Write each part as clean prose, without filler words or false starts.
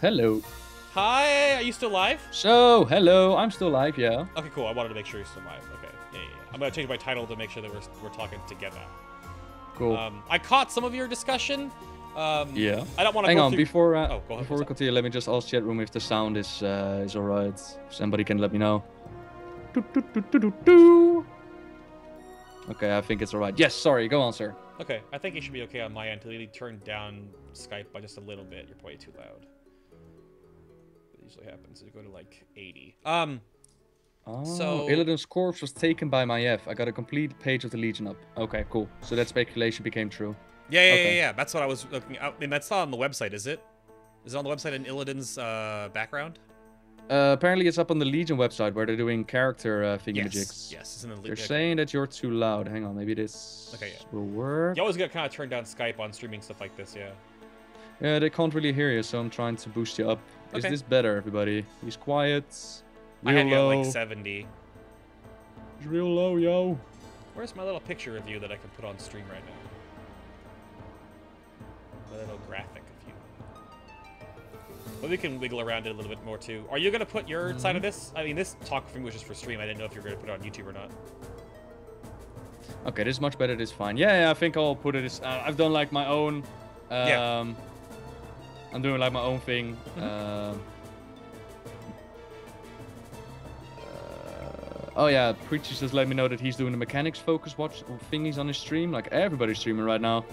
hello. Hi, are you still live? So, hello, I'm still live, yeah. Okay, cool. I wanted to make sure you're still live. Okay, yeah. I'm gonna change my title to make sure that we're talking together. Cool. I caught some of your discussion. Yeah. I don't want to Hang go on, through... before go ahead, before we continue, let me just ask chat room if the sound is alright. Somebody can let me know. Okay, I think it's alright. Yes, sorry, go on, sir. Okay, I think it should be okay on my end until you turn down Skype by just a little bit. You're probably too loud. That usually happens. You go to like 80. So Illidan's corpse was taken by Maiev. I got a complete page of the Legion up. Okay, cool. So that speculation became true. Yeah. That's what I was looking at. I mean, that's not on the website, is it? Is it on the website in Illidan's background? Apparently it's up on the Legion website where they're doing character thingamajigs. Yes, it's in the They're saying that you're too loud. Hang on, maybe this will work. You always gotta kind of turn down Skype on streaming stuff like this, yeah. Yeah, they can't really hear you, so I'm trying to boost you up. Is this better, everybody? He's quiet. I had you at like 70. It's real low, yo. Where's my little picture of you that I can put on stream right now? A little graphic of you. But we can wiggle around it a little bit more too. Are you gonna put your side of this? I mean, this talk from was just for stream. I didn't know if you were gonna put it on YouTube or not. Okay, this is much better. This is fine. Yeah, I think I'll put it as... I've done like my own... I'm doing like my own thing. Oh yeah, Preacher just let me know that he's doing the mechanics focus watch thingies on his stream. Like everybody's streaming right now.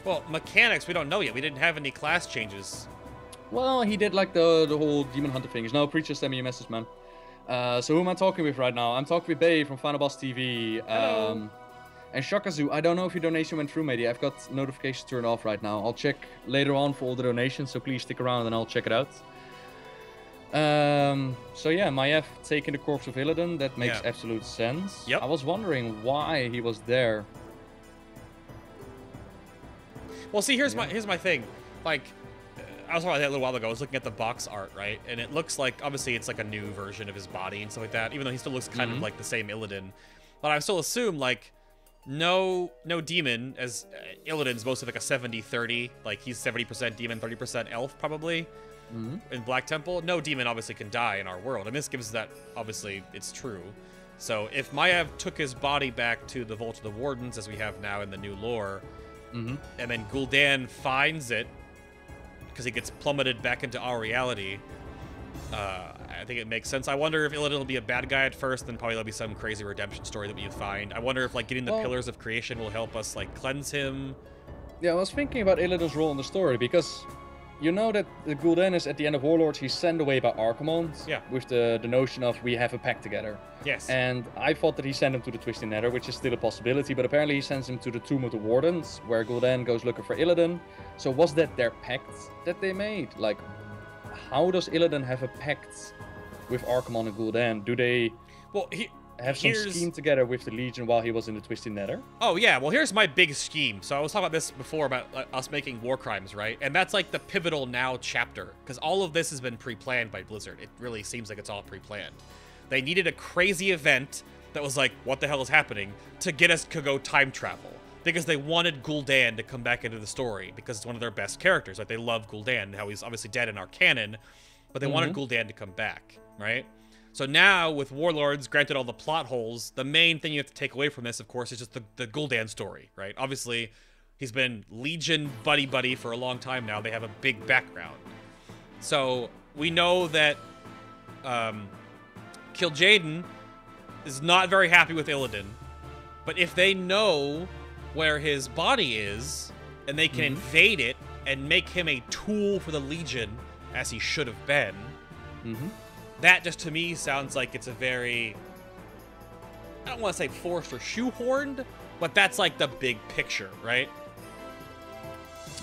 Well, mechanics, we don't know yet. We didn't have any class changes. Well, he did like the whole Demon Hunter things. No, Preacher sent me a message, man. So who am I talking with right now? I'm talking with Bay from Final Boss TV. And Shakazu, I don't know if your donation went through, matey. I've got notifications turned off right now. I'll check later on for all the donations, so please stick around and I'll check it out. So yeah, Maiev taking the corpse of Illidan, that makes absolute sense. Yep. I was wondering why he was there. Well, see, here's my thing. Like, I was talking about that a little while ago. I was looking at the box art, right? And it looks like, obviously, it's like a new version of his body and stuff like that, even though he still looks kind of like the same Illidan. But I still assume, like, no demon, as Illidan's mostly like a 70-30. Like, he's 70% demon, 30% elf, probably. In Black Temple, no demon obviously can die in our world, and this gives that, obviously, it's true. So if Maiev took his body back to the Vault of the Wardens, as we have now in the new lore, and then Gul'dan finds it, because he gets plummeted back into our reality, I think it makes sense. I wonder if Illidan will be a bad guy at first, then probably there'll be some crazy redemption story that we find. I wonder if, like, getting the Pillars of Creation will help us, like, cleanse him. Yeah, I was thinking about Illidan's role in the story, because... You know that the Gul'dan is at the end of Warlords, he's sent away by Archimonde with the notion of we have a pact together. Yes. And I thought that he sent him to the Twisting Nether, which is still a possibility, but apparently he sends him to the Tomb of the Wardens, where Gul'dan goes looking for Illidan. So was that their pact that they made? Like, how does Illidan have a pact with Archimonde and Gul'dan? Do they... Well, have some scheme together with the Legion while he was in the Twisting Nether? Oh, yeah. Well, here's my big scheme. So I was talking about this before about us making war crimes, right? And that's like the pivotal now chapter, because all of this has been pre-planned by Blizzard. It really seems like it's all pre-planned. They needed a crazy event that was like, what the hell is happening, to get us to go time travel. Because they wanted Gul'dan to come back into the story, because it's one of their best characters. Like, they love Gul'dan, how he's obviously dead in our canon, but they wanted Gul'dan to come back, right? So now, with Warlords, granted all the plot holes, the main thing you have to take away from this, of course, is just the Gul'dan story, right? Obviously, he's been Legion buddy-buddy for a long time now. They have a big background. So, we know that Kil'jaeden is not very happy with Illidan. But if they know where his body is, and they can invade it, and make him a tool for the Legion, as he should have been... That just to me sounds like it's a very, I don't want to say forced or shoehorned, but that's like the big picture, right?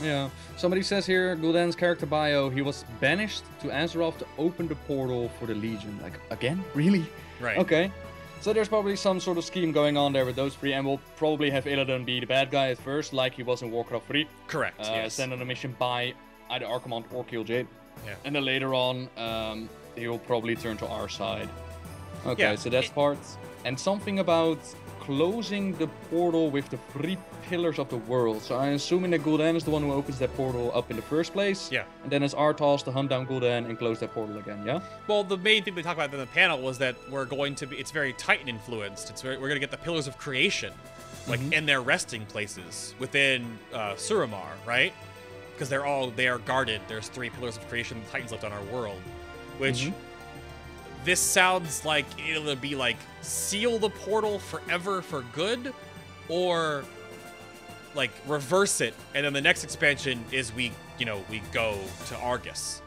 Yeah. Somebody says here, Gul'dan's character bio, he was banished to Azeroth to open the portal for the Legion. Like, again? Really? Right. Okay. So there's probably some sort of scheme going on there with those three, and we'll probably have Illidan be the bad guy at first, like he was in Warcraft 3. Correct, yes. Sent on a mission by either Archimonde or Kil'jaeden. Yeah. And then later on, he will probably turn to our side. Okay, yeah, so that's part. And something about closing the portal with the 3 pillars of the world. So I'm assuming that Gul'dan is the one who opens that portal up in the first place. Yeah. And then it's our task to hunt down Gul'dan and close that portal again, yeah? Well, the main thing we talked about in the panel was that we're going to be, it's very Titan influenced. We're going to get the Pillars of Creation, like in their resting places within Suramar, right? Because they are guarded. There's 3 Pillars of Creation Titans left on our world, which this sounds like it'll be like seal the portal forever for good, or like reverse it, and then the next expansion is we go to Argus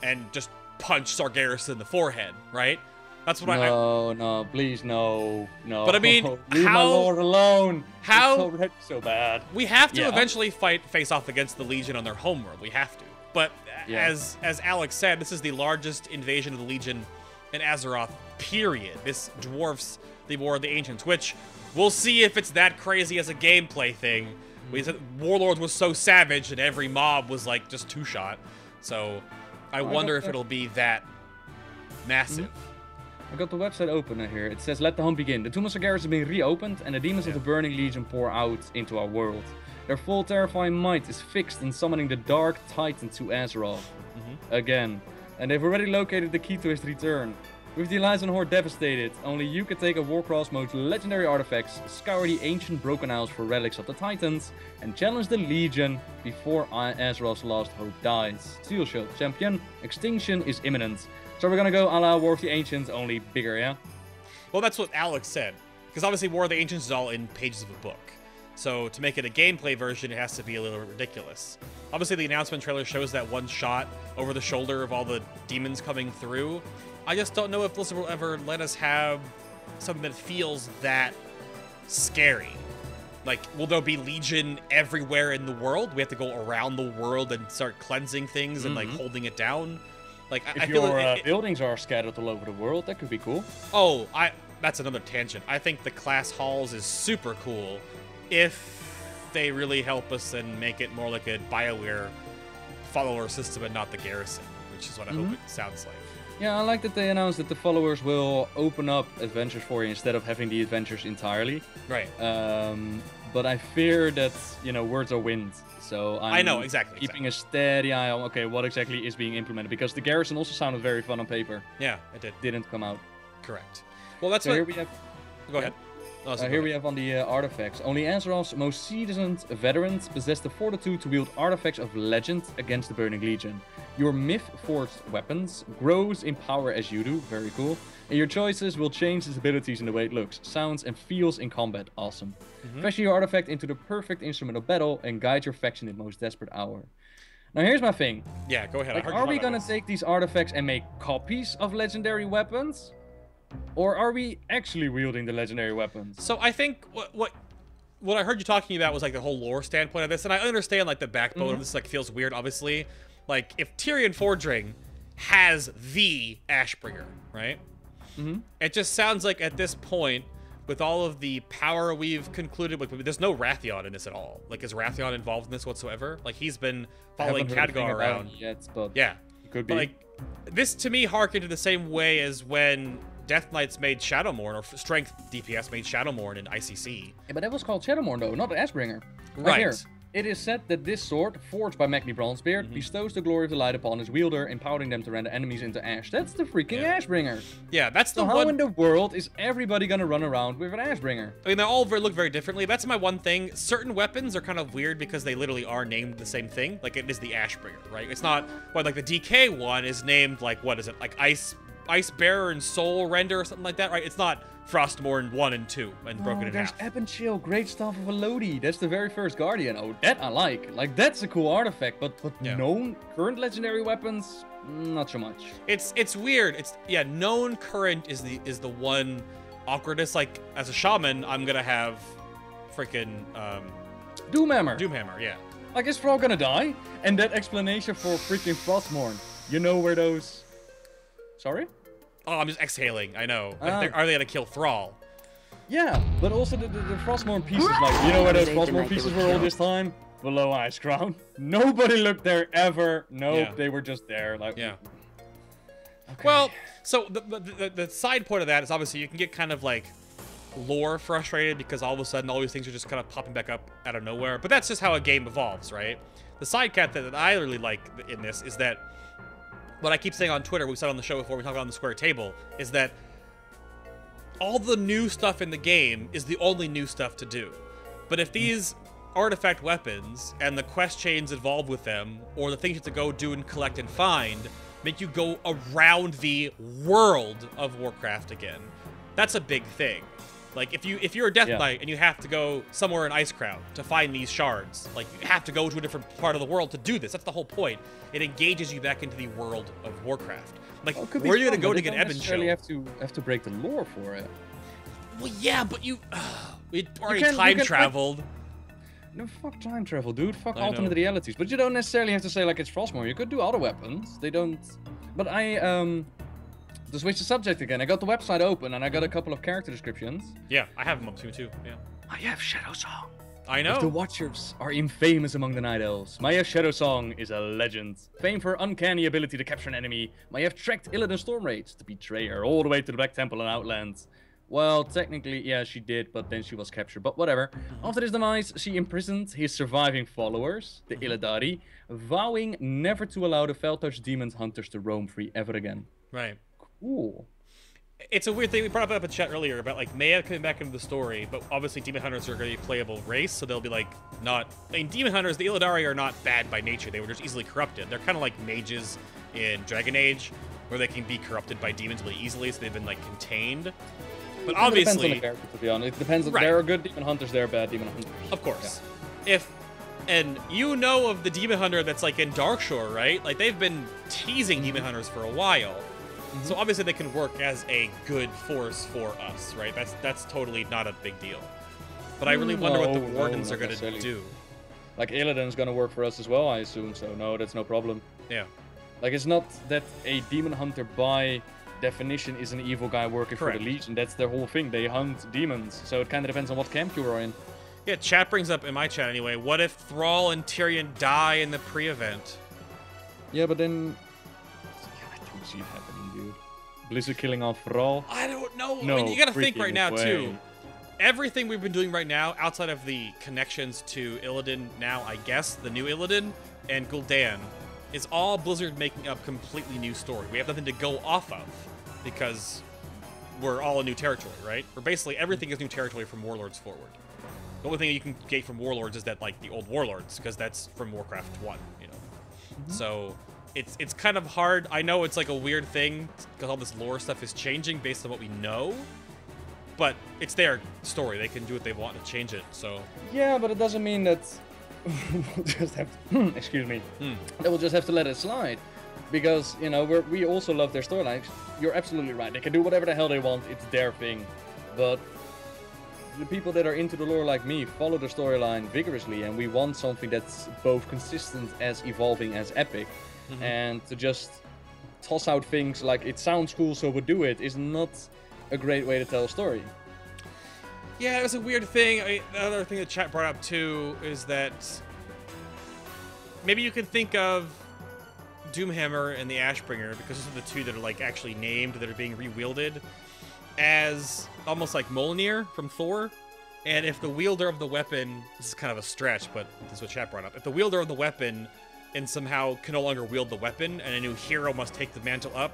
and just punch Sargeras in the forehead, right? That's what No, please, no. But I mean, leave my lord alone. How it's so bad. We have to eventually face off against the Legion on their homeworld. We have to. But as Alex said, this is the largest invasion of the Legion in Azeroth, period. This dwarfs the War of the Ancients, which we'll see if it's that crazy as a gameplay thing. We said Warlord was so savage that every mob was like just 2-shot. So I wonder if it'll be that massive. I got the website open here. It says, let the hunt begin. The Tomb of Sargeras has been reopened, and the demons of the Burning Legion pour out into our world. Their full terrifying might is fixed in summoning the Dark Titan to Azeroth. Again. And they've already located the key to his return. With the Alliance and Horde devastated, only you can take a Warcross mode's legendary artifacts, scour the ancient Broken Isles for relics of the Titans, and challenge the Legion before Azeroth's last hope dies. Steel Shield Champion, extinction is imminent. So we're gonna go a la War of the Ancients, only bigger, yeah? Well, that's what Alex said. Because obviously War of the Ancients is all in pages of a book. So to make it a gameplay version, it has to be a little ridiculous. Obviously, the announcement trailer shows that one shot over the shoulder of all the demons coming through. I just don't know if Blizzard will ever let us have something that feels that scary. Like, will there be Legion everywhere in the world? We have to go around the world and start cleansing things and, like, holding it down? Like, If I feel your buildings are scattered all over the world, that could be cool. Oh, that's another tangent. I think the class halls is super cool if they really help us and make it more like a BioWare follower system and not the Garrison, which is what I hope it sounds like. Yeah, I like that they announced that the followers will open up adventures for you instead of having the adventures entirely. Right. But I fear that, words are wind. So I know, exactly. Keeping a steady eye on, okay, what exactly is being implemented. Because the Garrison also sounded very fun on paper. Yeah, it did. Didn't come out. Correct. Well, that's so here we have... Go ahead. Here we have on the artifacts. Only Azeroth's most seasoned veterans possess the fortitude to wield artifacts of legend against the Burning Legion. Your myth-forged weapons grows in power as you do, very cool. And your choices will change its abilities in the way it looks, sounds, and feels in combat, awesome. Fashion your artifact into the perfect instrument of battle and guide your faction in the most desperate hour. Now here's my thing. Yeah, go ahead. Are we gonna take these artifacts and make copies of legendary weapons? Or are we actually wielding the legendary weapons? So I think what I heard you talking about was like the whole lore standpoint of this, and I understand like the backbone of this like feels weird, obviously. Like if Tyrion Fordring has the Ashbringer, right? It just sounds like at this point, with all of the power we've concluded, there's no Wrathion in this at all. Like is Wrathion involved in this whatsoever? Like he's been following Khadgar around. Yet, but yeah, could be. But, like this to me harkened to the same way as when Death Knights made Shadowmourne, or Strength DPS made Shadowmourne in ICC. Yeah, but that was called Shadowmourne, though, not the Ashbringer. Right. Here. It is said that this sword, forged by Magni Bronzebeard, bestows the glory of the light upon his wielder, empowering them to render enemies into ash. That's the freaking Ashbringer. Yeah, that's the so one. How in the world is everybody gonna run around with an Ashbringer? I mean, they all look very differently. That's my one thing. Certain weapons are kind of weird because they literally are named the same thing. Like, it is the Ashbringer, right? It's not, like the DK one is named, like, what is it? Like, Ice Bearer and Soul Render or something like that, right? It's not Frostmourne 1 and 2 and broken in half. There's Ebb and Chill, Great Staff of Elodie. That's the very first Guardian. Oh, that I like. Like, that's a cool artifact, but known current legendary weapons, not so much. It's weird. Known current is the one awkwardness. Like, as a shaman, I'm gonna have freaking Doomhammer. Doomhammer, yeah. Like, is Thrall gonna die? And that explanation for freaking Frostmourne. You know where those... Sorry? Oh, I'm just exhaling. I know. Are they gonna kill Thrall? Yeah, but also the Frostmourne pieces, like, you know where those Frostmourne pieces were all this time? Below Icecrown. Nobody looked there ever. Nope, they were just there. Like, yeah. Okay. Well, so the side point of that is obviously you can get kind of like lore frustrated because all of a sudden all these things are just kind of popping back up out of nowhere. But that's just how a game evolves, right? The side cat that I really like in this is that what I keep saying on Twitter, we said on the show before, we talked about on the square table, is that all the new stuff in the game is the only new stuff to do. But if these artifact weapons and the quest chains involved with them, or the things you have to go do and collect and find, make you go around the world of Warcraft again, that's a big thing. Like, if you're a Death Knight and you have to go somewhere in Icecrown to find these shards, like, you have to go to a different part of the world to do this. That's the whole point. It engages you back into the world of Warcraft. Like, where are you going to go to get Ebonshield? You have to break the lore for it. Well, yeah, but you already time traveled. No, fuck time travel, dude. Fuck alternate realities. But you don't necessarily have to say, like, it's Frostmourne. You could do other weapons. They don't... But to switch the subject again, I got the website open and I got a couple of character descriptions. Yeah, I have them up too, yeah. Maiev Shadowsong. I know. If the Watchers are infamous among the Night Elves, Maiev Shadowsong is a legend. Famed for uncanny ability to capture an enemy, Maiev trekked Illidan Stormrage, the betrayer, all the way to the Black Temple and Outlands. Well, technically, yeah, she did, but then she was captured, but whatever. After his demise, she imprisoned his surviving followers, the Illidari, vowing never to allow the Fell-Touched Demon Hunters to roam free ever again. Right. Cool. It's a weird thing. We brought up in chat earlier about, like, Maiev coming back into the story, but obviously Demon Hunters are going to be a playable race, so they'll be, like, not... I mean, Demon Hunters, the Illidari are not bad by nature. They were just easily corrupted. They're kind of like mages in Dragon Age, where they can be corrupted by demons really easily, so they've been, like, contained. But obviously... It depends on the character, to be honest. It depends on... Right. There are good Demon Hunters, there are bad Demon Hunters. Of course. Yeah. And you know of the Demon Hunter that's, like, in Darkshore, right? Like, they've been teasing Demon Hunters for a while. So obviously they can work as a good force for us, right? That's totally not a big deal. But I really wonder what the Wardens are going to do. Like, Illidan's going to work for us as well, I assume, so no, that's no problem. Yeah. Like, it's not that a Demon Hunter by definition is an evil guy working for the Legion. That's their whole thing. They hunt demons, so it kind of depends on what camp you're in. Yeah, chat brings up, in my chat anyway, what if Thrall and Tyrion die in the pre-event? Yeah, but then... I don't see it happening, dude. Blizzard killing off Thrall? I don't know. No, I mean, you gotta think right now, too. Everything we've been doing right now, outside of the connections to Illidan now, I guess, the new Illidan, and Gul'dan, is all Blizzard making up completely new story. We have nothing to go off of, because we're all in new territory, right? Or basically everything is new territory from Warlords forward. The only thing you can get from Warlords is that, like, the old Warlords, because that's from Warcraft 1, you know? So... It's kind of hard. I know it's like a weird thing because all this lore stuff is changing based on what we know, but it's their story. They can do what they want to change it. So yeah, but it doesn't mean that we'll just have to, excuse me. That we'll just have to let it slide because you know we also love their storylines. You're absolutely right. They can do whatever the hell they want. It's their thing, but the people that are into the lore like me follow the storyline vigorously, and we want something that's both consistent as evolving as epic. And to just toss out things like it sounds cool so we'll do it is not a great way to tell a story. Yeah, it was a weird thing. The other thing that chat brought up too is that maybe you can think of Doomhammer and the Ashbringer, because those are the two that are like actually named, that are being rewielded, as almost like Mjolnir from Thor. And if the wielder of the weapon, this is kind of a stretch, but this is what chat brought up, if the wielder of the weapon and somehow can no longer wield the weapon, and a new hero must take the mantle up,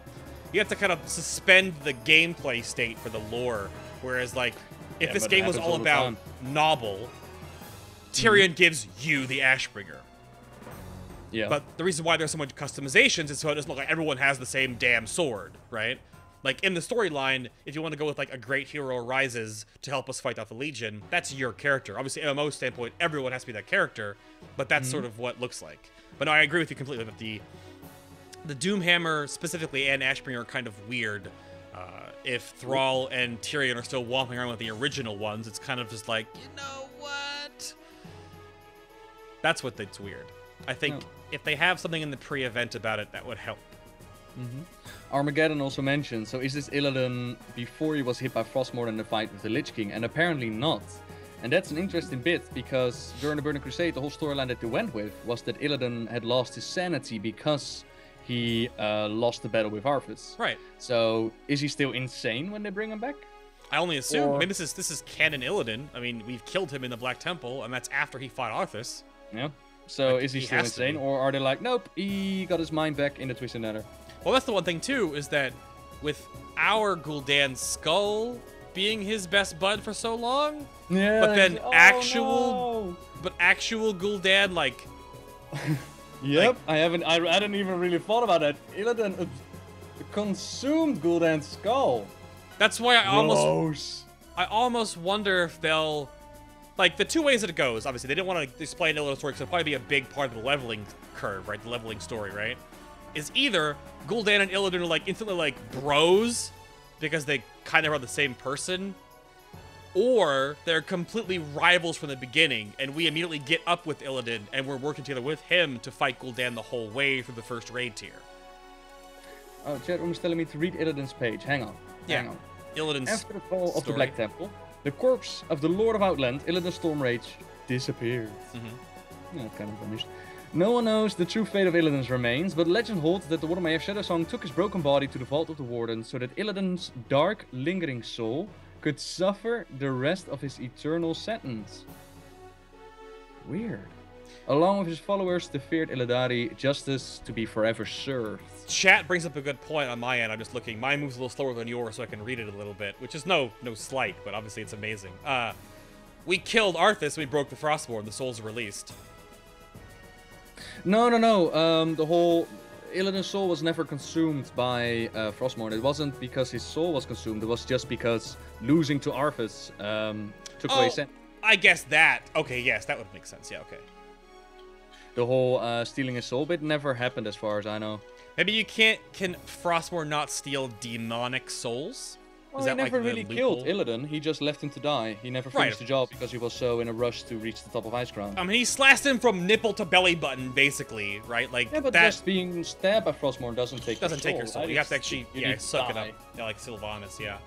you have to kind of suspend the gameplay state for the lore. Whereas, like, if this game was all about Noble, Tyrion gives you the Ashbringer. Yeah. But the reason why there's so much customizations is so it doesn't look like everyone has the same damn sword, right? Like, in the storyline, if you want to go with, like, a great hero arises to help us fight off the Legion, that's your character. Obviously, MMO standpoint, everyone has to be that character, but that's sort of what it looks like. But no, I agree with you completely that the Doomhammer specifically and Ashbringer are kind of weird. If Thrall and Tyrion are still walking around with the original ones, it's kind of just like, you know what? That's what it's weird. I think if they have something in the pre-event about it, that would help. Armageddon also mentioned, so is this Illidan before he was hit by Frostmourne in the fight with the Lich King? And apparently not. And that's an interesting bit, because during the Burning Crusade, the whole storyline that they went with was that Illidan had lost his sanity because he lost the battle with Arthas. Right. So, is he still insane when they bring him back? I only assume. I mean, this is canon Illidan. I mean, we've killed him in the Black Temple, and that's after he fought Arthas. Yeah. So Like, is he he still has to insane, be. or are they like, nope, he got his mind back in the Twisted Nether? Well, that's the one thing too, is that with our Gul'dan skull being his best bud for so long, Yeah. but then oh, actual no. Gul'dan, like, Yep, like- I hadn't even really thought about that. Illidan consumed Gul'dan's skull. that's why Gross. I almost wonder if they'll, like, the two ways that it goes. Obviously, they didn't want to display an Illidan story because it'll probably be a big part of the leveling curve, right? The leveling story, right? Is either Gul'dan and Illidan are like instantly like bros because they kind of are the same person, or they're completely rivals from the beginning, and we immediately get up with Illidan and we're working together with him to fight Gul'dan the whole way through the first raid tier. Oh, chat room is telling me to read Illidan's page. Hang on. Yeah. Hang on. Illidan's After the fall of the story. Black Temple, the corpse of the Lord of Outland, Illidan Stormrage, disappeared. Mm-hmm. Yeah, kind of vanished. No one knows the true fate of Illidan's remains, but legend holds that the Warden Shadow Song took his broken body to the Vault of the Warden so that Illidan's dark, lingering soul could suffer the rest of his eternal sentence. Weird. Along with his followers, the feared Illidari, justice to be forever served. Chat brings up a good point on my end. I'm just looking. Mine moves a little slower than yours, so I can read it a little bit, which is no slight, but obviously it's amazing. We killed Arthas, we broke the Frostborn, the souls are released. No. The whole Illidan's soul was never consumed by Frostmourne. It wasn't because his soul was consumed. It was just because losing to Arthas took away sen- I guess that. Okay, yes, that would make sense. Yeah, okay. The whole stealing his soul bit never happened, as far as I know. Maybe you can't. Can Frostmourne not steal demonic souls? Well, Is he that like never the really killed loophole? Illidan. He just left him to die. He never Right. finished the job because he was so in a rush to reach the top of Iceground. I mean, he slashed him from nipple to belly button, basically, right? Like Yeah, but that just being stabbed by Frostmourne doesn't take doesn't take your soul. right? You have to It's- actually, you yeah, need to suck it up. die. Yeah, like Sylvanas, yeah.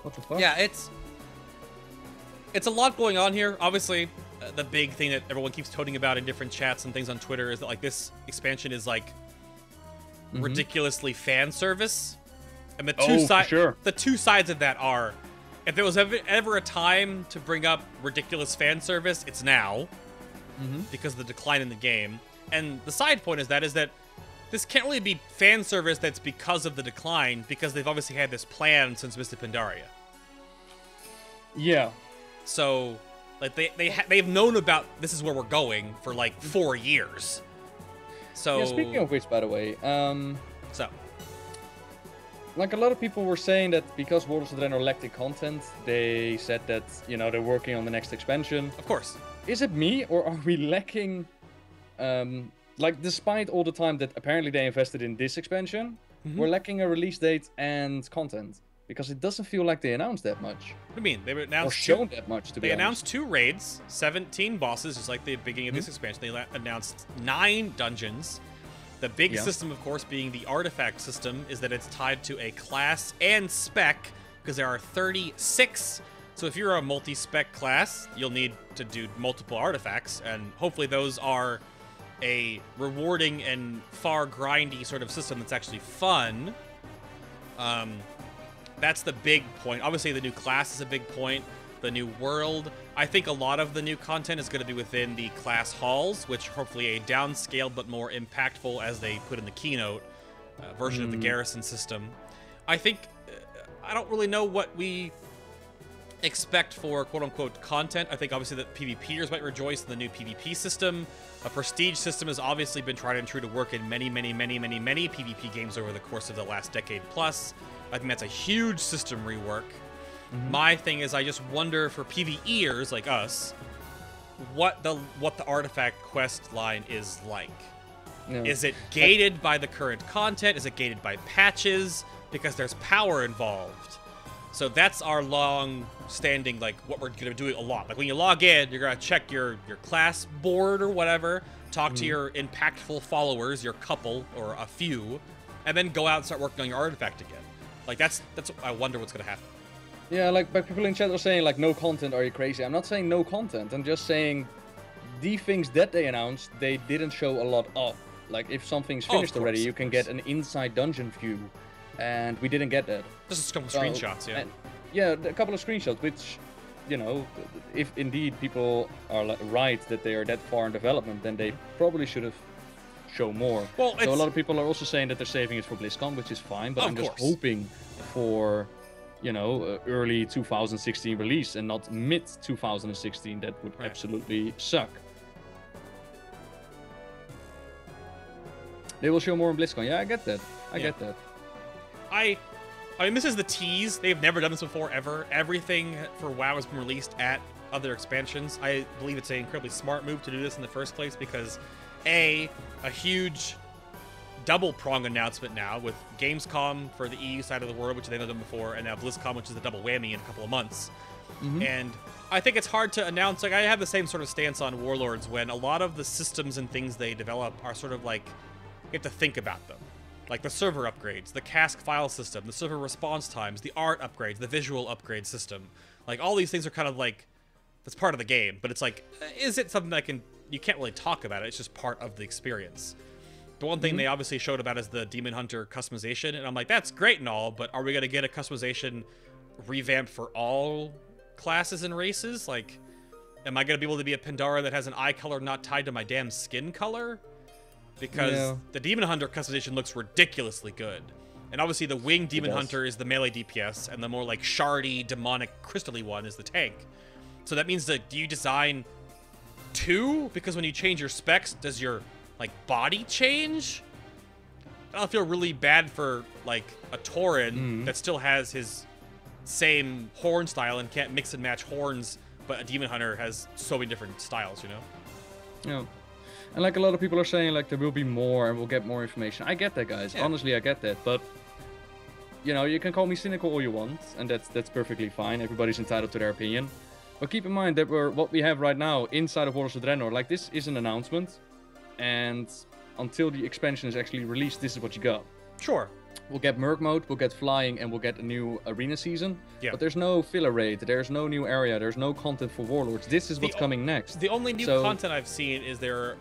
What the fuck? Yeah, it's a lot going on here. Obviously, the big thing that everyone keeps toting about in different chats and things on Twitter is that like this expansion is like ridiculously fan service, and the two for sure. the two sides of that are, if there was ever a time to bring up ridiculous fan service, it's now, because of the decline in the game. And the side point is that this can't really be fan service that's because of the decline, because they've obviously had this plan since Mists of Pandaria. Yeah. So, like they've known about this is where we're going for like 4 years. So Yeah, speaking of which, by the way, so like a lot of people were saying that because Waters of the Draenor lacked the content, they said that, you know, they're working on the next expansion. of course, Is it me, or are we lacking, like, despite all the time that apparently they invested in this expansion, we're lacking a release date and content? Because it doesn't feel like they announced that much. what do you mean? They Or announced shown that much, to be They honest. announced 2 raids, 17 bosses, just like the beginning of this expansion. They announced 9 dungeons. The big Yeah. system, of course, being the artifact system, is that it's tied to a class and spec, because there are 36. So if you're a multi-spec class, you'll need to do multiple artifacts, and hopefully those are a rewarding and far grindy sort of system that's actually fun. That's the big point. Obviously, the new class is a big point. The new world. I think a lot of the new content is going to be within the class halls, which hopefully a downscaled but more impactful, as they put in the keynote, version of the garrison system. I think I don't really know what we expect for quote-unquote content. I think obviously that PvPers might rejoice in the new PvP system. A prestige system has obviously been tried and true to work in many PvP games over the course of the last decade plus. I think that's a huge system rework. My thing is, I just wonder for PvEers like us, what the artifact quest line is like. Yeah. Is it gated by the current content? Is it gated by patches? Because there's power involved. So that's our long-standing, like, what we're gonna do a lot. Like when you log in, you're gonna check your class board or whatever, talk to your impactful followers, your couple or a few, and then go out and start working on your artifact again. Like that's I wonder what's gonna happen. Yeah, like, but people in chat are saying, like, no content, are you crazy? I'm not saying no content, I'm just saying the things that they announced, they didn't show a lot of. Like, if something's finished already, course, you of can course. get an inside dungeon view. and we didn't get that. Just a couple screenshots, yeah. Yeah, a couple of screenshots, which, you know, if indeed people are right that they are that far in development, then they probably should have shown more. Well, so a lot of people are also saying that they're saving it for BlizzCon, which is fine, but I'm just hoping for, you know, early 2016 release and not mid 2016. That would absolutely suck. They will show more on BlizzCon. Yeah, I get that. I get that. I mean, this is the tease. They've never done this before, ever. Everything for WoW has been released at other expansions. I believe it's an incredibly smart move to do this in the first place because, a huge double-prong announcement now with Gamescom for the EU side of the world, which they've done before, and now BlizzCon, which is a double whammy in a couple of months. And I think it's hard to announce. Like, I have the same sort of stance on Warlords when a lot of the systems and things they develop are sort of like, you have to think about them. Like the server upgrades, the cask file system, the server response times, the art upgrades, the visual upgrade system. Like, all these things are kind of like, that's part of the game, but it's like, is it something that you can't really talk about it, it's just part of the experience. The one thing they obviously showed about is the Demon Hunter customization, and I'm like, that's great and all, but are we going to get a customization revamped for all classes and races? Like, am I going to be able to be a Pandara that has an eye color not tied to my damn skin color? Because the Demon Hunter customization looks ridiculously good. And obviously the Winged Demon Hunter is the melee DPS, and the more like shardy, demonic, crystally one is the tank. So that means that, do you design two? Because when you change your specs, does your like body change? I don't feel really bad for like a Tauren that still has his same horn style and can't mix and match horns, but a Demon Hunter has so many different styles, you know? Yeah. And like a lot of people are saying, like, there will be more and we'll get more information. I get that, guys. Yeah. Honestly, I get that. But, you know, you can call me cynical all you want, and that's perfectly fine. Everybody's entitled to their opinion. But keep in mind that what we have right now inside of Warlords of Draenor, like, this is an announcement. And until the expansion is actually released, this is what you got. Sure. We'll get Merc Mode, we'll get Flying, and we'll get a new Arena season. Yeah. But there's no filler raid, there's no new area, there's no content for Warlords. This is what's coming next. The only new content I've seen is the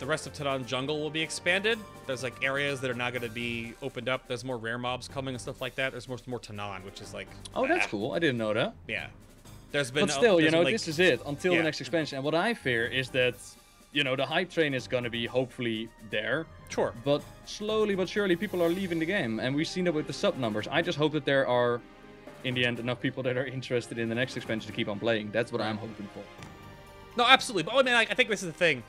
rest of Tadon Jungle will be expanded. There's like areas that are not going to be opened up. There's more rare mobs coming and stuff like that. There's more Tanan, which is like... Oh, that's cool. I didn't know that. Yeah. There's been... But still, you know, this is it until the next expansion. And what I fear is that, you know, the hype train is going to be hopefully there. Sure. But slowly but surely people are leaving the game. And we've seen that with the sub numbers. I just hope that there are, in the end, enough people that are interested in the next expansion to keep on playing. That's what I'm hoping for. No, absolutely. But I mean, I think this is the thing.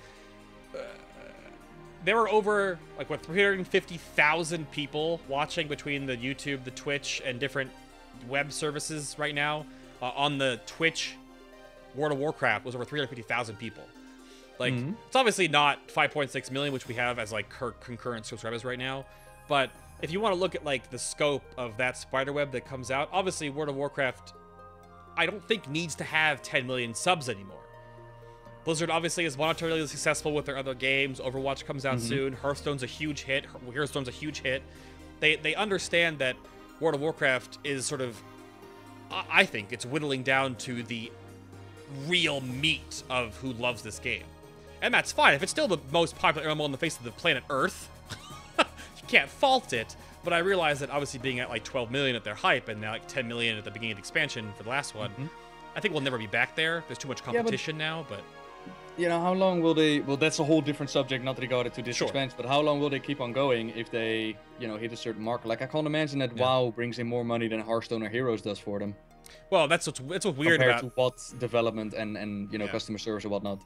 There were over, like, what, 350,000 people watching between the YouTube, the Twitch, and different web services right now. On the Twitch, World of Warcraft was over 350,000 people. Like, it's obviously not 5.6 million, which we have as, like, concurrent subscribers right now. But if you want to look at, like, the scope of that spiderweb that comes out, obviously World of Warcraft, I don't think needs to have 10 million subs anymore. Blizzard obviously is monetarily successful with their other games. Overwatch comes out soon. Hearthstone's a huge hit. Hearthstone's a huge hit. They understand that World of Warcraft is sort of, I think, it's whittling down to the real meat of who loves this game. And that's fine. If it's still the most popular MMO on the face of the planet Earth, you can't fault it. But I realize that obviously being at like 12 million at their hype and now like 10 million at the beginning of the expansion for the last one, I think we'll never be back there. There's too much competition now, but... You know, how long will they... Well, that's a whole different subject, not regarded to this expansion, but how long will they keep on going if they, you know, hit a certain mark? Like, I can't imagine that WoW brings in more money than Hearthstone or Heroes does for them. Well, that's what's weird compared about... to what development and you know, customer service or whatnot.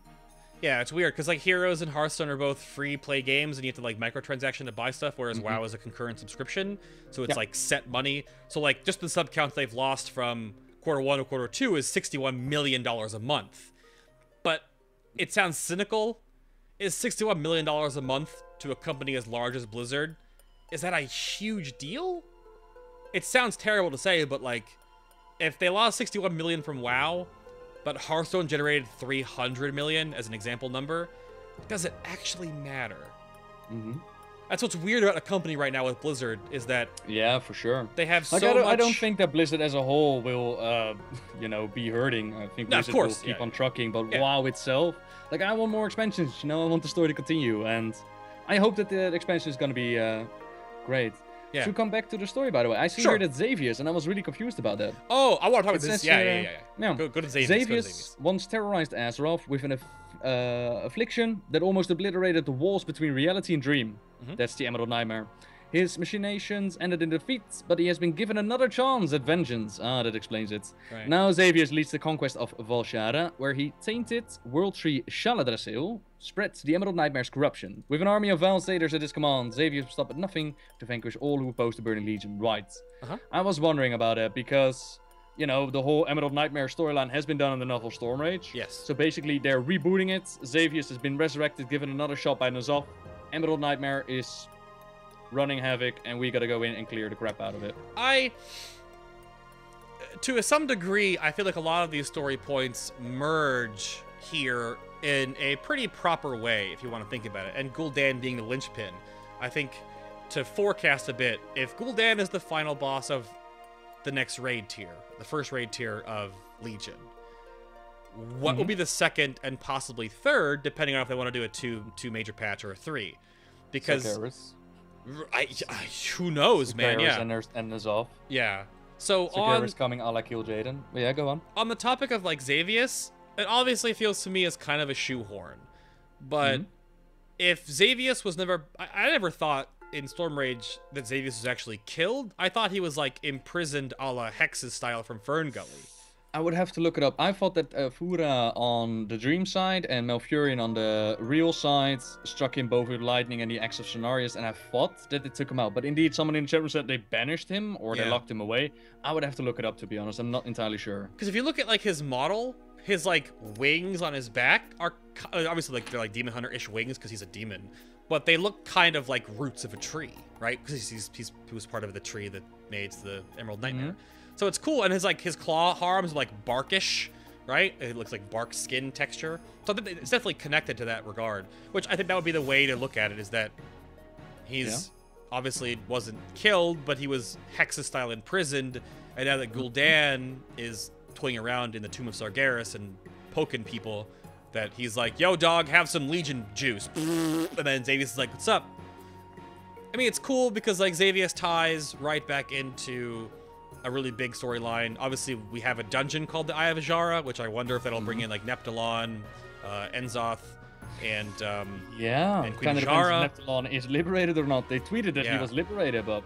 Yeah, it's weird, because, like, Heroes and Hearthstone are both free-play games, and you have to, like, microtransaction to buy stuff, whereas WoW is a concurrent subscription, so it's, like, set money. So, like, just the sub count they've lost from Q1 to Q2 is $61 million a month. But it sounds cynical. Is $61 million a month to a company as large as Blizzard, is that a huge deal? It sounds terrible to say, but, like, if they lost $61 million from WoW, but Hearthstone generated 300 million as an example number, does it actually matter? That's what's weird about a company right now with Blizzard, is that... Yeah, for sure. They have like, so much... I don't think that Blizzard as a whole will, you know, be hurting. I think Blizzard will keep on trucking, but WoW itself... Like, I want more expansions, you know? I want the story to continue, and I hope that the expansion is going to be great. Yeah. To come back to the story, by the way, I see Sure. here that Xavius, and I was really confused about that. Oh, I want to talk about It this. says Yeah, here, yeah, yeah. Go to Xavius. Go to Xavius. Once terrorized Azeroth with an affliction that almost obliterated the walls between reality and dream. That's the Emerald Nightmare. His machinations ended in defeat, but he has been given another chance at vengeance. Ah, that explains it. Right. Now Xavius leads the conquest of Valshara, where he tainted World Tree Shaladrassil, spread the Emerald Nightmare's corruption. With an army of Valsaders at his command, Xavius will stop at nothing to vanquish all who oppose the Burning Legion. Right. I was wondering about it because, you know, the whole Emerald Nightmare storyline has been done in the novel Stormrage. Yes. So basically, they're rebooting it. Xavius has been resurrected, given another shot by N'Zoth. Emerald Nightmare is running havoc, and we gotta go in and clear the crap out of it. To some degree, I feel like a lot of these story points merge here in a pretty proper way, if you want to think about it. And Gul'dan being the linchpin. I think, to forecast a bit, if Gul'dan is the final boss of the next raid tier, the first raid tier of Legion, what will be the second and possibly third, depending on if they want to do a two major patch or a 3? Because Sargeras. Who knows, man? Yeah. And N'Zoth. Yeah. So Sargeras coming a la Kil'jaeden. But yeah, go on. On the topic of like Xavius, it obviously feels to me as kind of a shoehorn. But if Xavius was never, I never thought in Stormrage that Xavius was actually killed. I thought he was like imprisoned a la Hex's style from Ferngully. I would have to look it up. I thought that Fura on the Dream side and Malfurion on the real side struck him both with lightning and the axe of Cenarius, and I thought that they took him out. But indeed, someone in the chat room said they banished him or they locked him away. I would have to look it up, to be honest. I'm not entirely sure. Because if you look at like his model, his like wings on his back are obviously like they're like Demon Hunter-ish wings because he's a demon, but they look kind of like roots of a tree, right? Because he was part of the tree that made the Emerald Nightmare. So it's cool, and his claw arms are like barkish, right? It looks like bark skin texture. So it's definitely connected to that regard, which I think that would be the way to look at it, is that he's obviously wasn't killed, but he was Hex's style imprisoned, and now that Gul'dan is toying around in the Tomb of Sargeras and poking people, that he's like, yo, dog, have some Legion juice. And then Xavius is like, what's up? I mean, it's cool because like Xavius ties right back into a really big storyline. Obviously, we have a dungeon called the Eye of Azshara, which I wonder if that'll bring in like Neptulon, N'Zoth, and Queen kind of Azshara. depends if Neptulon is liberated or not. They tweeted that he was liberated, but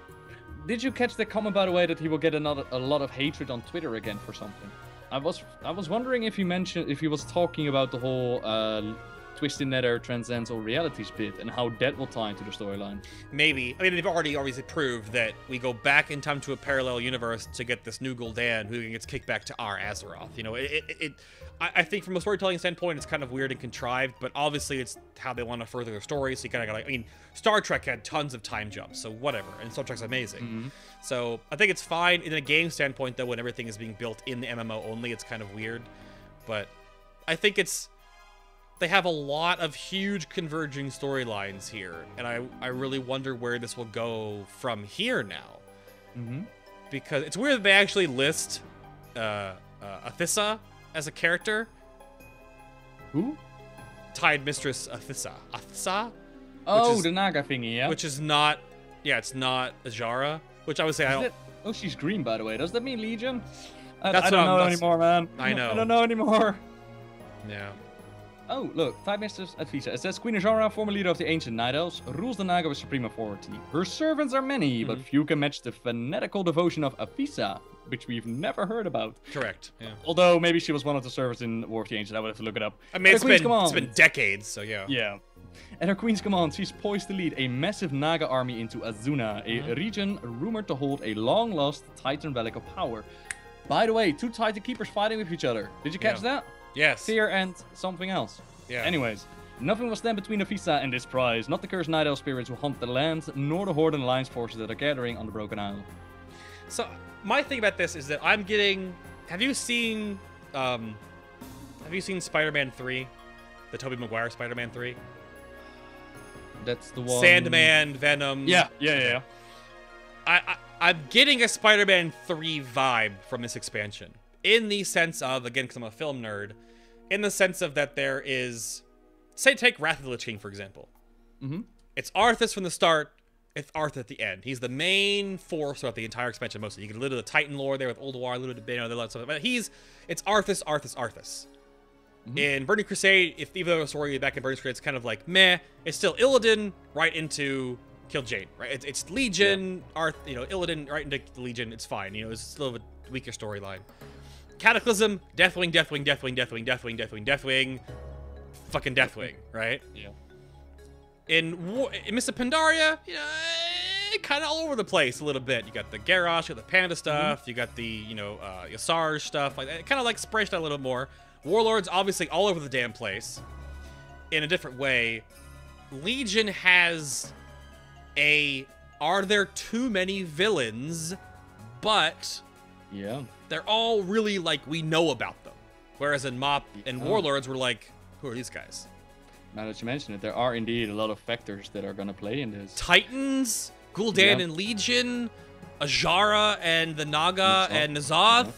did you catch the comment, by the way, that he will get a lot of hatred on Twitter again for something? I was wondering if he was talking about the whole Twisted Nether transcends all realities bit and how that will tie into the storyline. Maybe. I mean, they've already obviously proved that we go back in time to a parallel universe to get this new Gul'dan who gets kicked back to our Azeroth. You know, I think from a storytelling standpoint, it's kind of weird and contrived, but obviously it's how they want to further their story. So you kind of got like, I mean, Star Trek had tons of time jumps, so whatever, and Star Trek's amazing. So I think it's fine in a game standpoint, though, when everything is being built in the MMO only, it's kind of weird. But I think they have a lot of huge converging storylines here, and I really wonder where this will go from here now. Because it's weird that they actually list Athissa as a character. Who? Tide Mistress Athissa. Athissa? Oh, the Naga thingy, yeah? Which is not... Yeah, it's not Azshara, which I would say I don't... Oh, she's green, by the way. Does that mean Legion? I don't know anymore, man. I know. I don't know anymore. Yeah. Oh, look, Tide Mistress Athissa. It says Queen Azshara, former leader of the ancient Night Elves, rules the Naga with supreme authority. Her servants are many, but few can match the fanatical devotion of Athissa, which we've never heard about. Correct. Yeah. Although maybe she was one of the servants in War of the Ancients. I would have to look it up. I mean, it's been decades, so yeah. Yeah. At her queen's command, she's poised to lead a massive Naga army into Azsuna, a region rumored to hold a long-lost Titan relic of power. By the way, 2 Titan keepers fighting with each other. Did you catch that? Yes. Fear and something else. Yeah. Anyways, nothing will stand between Athissa and this prize. Not the cursed Night Elf spirits who haunt the land, nor the Horde and Alliance forces that are gathering on the Broken Isle. So, my thing about this is that I'm getting... Have you seen Spider-Man 3? The Tobey Maguire Spider-Man 3? That's the one... Sandman, Venom... Yeah. I'm getting a Spider-Man 3 vibe from this expansion. In the sense of, again, because I'm a film nerd, in the sense of that there is... Say, take Wrath of the Lich King, for example. It's Arthas from the start, it's Arthur at the end. He's the main force throughout the entire expansion mostly. You get a little of the Titan lore there with Ulduar, a little bit of the stuff, but it's Arthas. Mm-hmm. In Burning Crusade, even though the story back in Burning Crusade, it's kind of like meh. It's still Illidan right into Kill Jane, right? It's Legion, Illidan right into the Legion. It's fine. It's still a weaker storyline. Cataclysm, Deathwing, fucking Deathwing, right? Yeah. In Mists of Pandaria, kind of all over the place a little bit. You got the Garrosh, you got the Panda stuff, you got the, Yasar stuff, like that. Kind of like splashed out a little more. Warlords, obviously, all over the damn place in a different way. Legion has are there too many villains, but they're all really like, we know about them. Whereas in MoP and Warlords, we're like, who are these guys? Now that you mention it, there are indeed a lot of factors that are going to play in this. Titans, Gul'dan and Legion, Ajara and the Naga and N'Zoth. Yeah.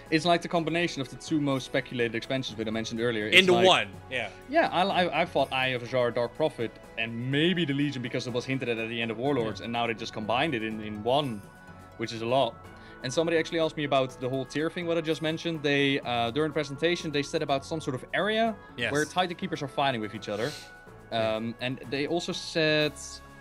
It's like the combination of the two most speculated expansions that I mentioned earlier. Into one, yeah. Yeah, I thought Eye of Ajara, Dark Prophet, and maybe the Legion because it was hinted at the end of Warlords, and now they just combined it in one, which is a lot. And somebody actually asked me about the whole tier thing, what I just mentioned. They, during the presentation, they said about some sort of area where Titan Keepers are fighting with each other. And they also said,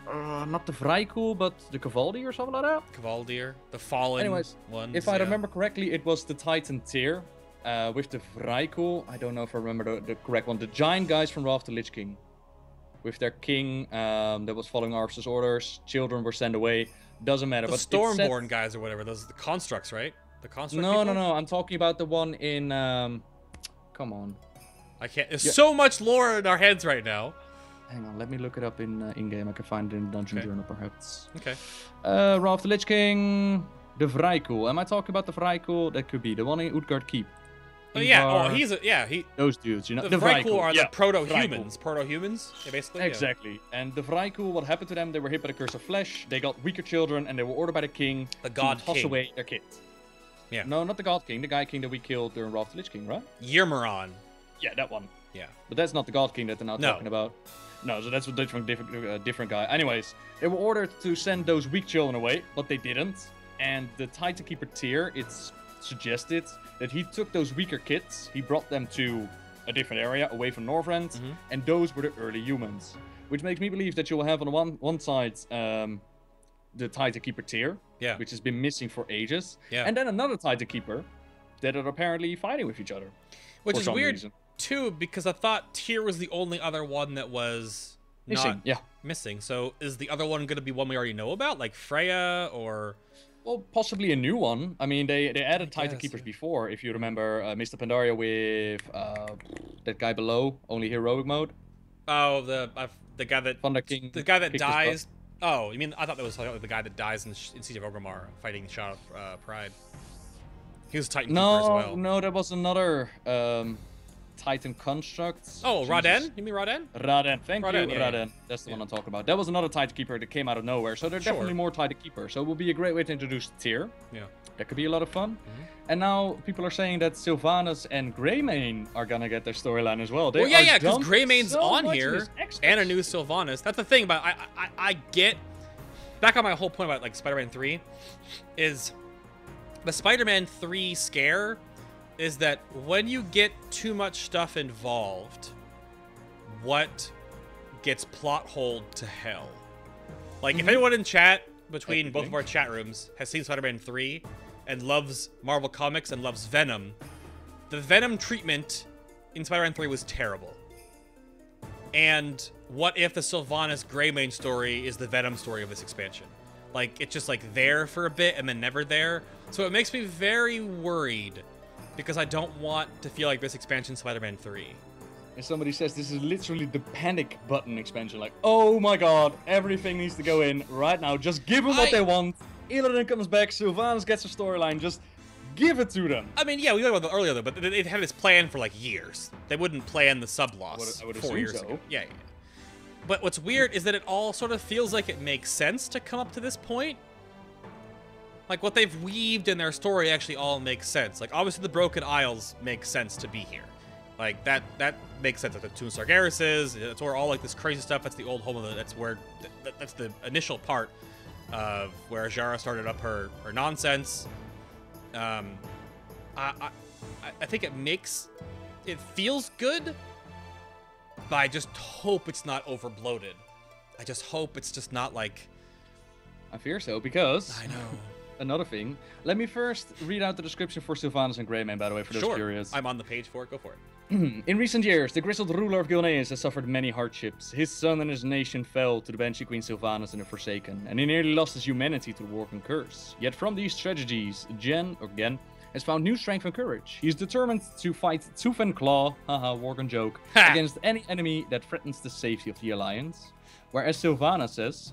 not the Vrykul, but the Kavaldir or something like that. Kavaldir, the fallen ones. If I remember correctly, it was the Titan tier with the Vrykul. I don't know if I remember the correct one. The giant guys from Wrath of the Lich King. With their king that was following Arthas's orders. Children were sent away. Doesn't matter. The but Stormborn guys or whatever. Those are the constructs, right? The construct No. I'm talking about the one in... come on. I can't... There's so much lore in our heads right now. Hang on, let me look it up in-game. I can find it in Dungeon Journal, perhaps. Okay. Wrath of the Lich King... The Vrykul. Am I talking about the Vrykul? That could be. The one in Utgard Keep. Oh, yeah. Those dudes, you know. The Vrykul are the proto-humans. Proto-humans, basically. Exactly. Yeah. And the Vrykul, what happened to them? They were hit by the Curse of Flesh. They got weaker children, and they were ordered by the king to toss away their kids. Yeah. No, not the God King. The Guy King that we killed during Wrath of the Lich King, right? Yrmiron. Yeah, that one. Yeah. But that's not the God King that they're now talking about. No, so that's a different guy. Anyways, they were ordered to send those weak children away, but they didn't. And the Titan Keeper tier, it's suggested that he took those weaker kids, he brought them to a different area away from Northrend, and those were the early humans. Which makes me believe that you'll have on one side the Titan Keeper tier, which has been missing for ages, and then another Titan Keeper that are apparently fighting with each other. Which is weird, too, because I thought tier was the only other one that was missing. So is the other one going to be one we already know about, like Freya, or... Well, possibly a new one. I mean, they added Titan Keepers before, if you remember Mists of Pandaria with that guy below, only heroic mode. Oh, the guy that Thunder King. The guy that dies. Oh, you mean I thought that was the guy that dies in Siege of Orgrimmar fighting Shot of Pride. He was a Titan Keeper as well. No, there was another Titan construct. Oh, Raden? You mean Raden? Raden, thank you, Raden. That's the one I'm talking about. That was another Titan Keeper that came out of nowhere, so there are definitely more Titan Keepers. So it will be a great way to introduce the tier. Yeah. That could be a lot of fun. And now people are saying that Sylvanas and Greymane are gonna get their storyline as well. Well, yeah, because Greymane's on here, and a new Sylvanas. That's the thing about I get. Back on my whole point about like Spider-Man 3, is the Spider-Man 3 scare is that when you get too much stuff involved, what gets plot holed to hell? Like, if anyone in chat, between both of our chat rooms, has seen Spider-Man 3 and loves Marvel Comics and loves Venom, the Venom treatment in Spider-Man 3 was terrible. And what if the Sylvanas Greymane story is the Venom story of this expansion? Like, it's just, like, there for a bit and then never there. So it makes me very worried, because I don't want to feel like this expansion Spider-Man 3. And somebody says this is literally the panic button expansion. Like, oh my god, everything needs to go in right now. Just give them what they want. Illidan comes back, Sylvanas gets a storyline. Just give it to them. I mean, yeah, we talked about that earlier, though, but they had this plan for, like, years. They wouldn't plan the sub-loss 4 years ago. Yeah. But what's weird is that it all sort of feels like it makes sense to come up to this point. Like, what they've weaved in their story actually all makes sense. Like, obviously the Broken Isles make sense to be here. Like that makes sense. Like the Toonstar Garruses, that's where all like this crazy stuff. That's the old home of the. That's where that's the initial part of where Azshara started up her nonsense. I think it feels good, but I just hope it's not over bloated. I just hope it's just not like. I fear so, because I know. Another thing. Let me first read out the description for Sylvanas and Greymane, by the way, for those curious. I'm on the page for it. Go for it. In recent years, the grizzled ruler of Gilneas has suffered many hardships. His son and his nation fell to the Banshee Queen Sylvanas and the Forsaken, and he nearly lost his humanity to the Worgen Curse. Yet from these tragedies, Gen has found new strength and courage. He is determined to fight tooth and claw, haha, Worgen joke, against any enemy that threatens the safety of the Alliance. Whereas Sylvanas says,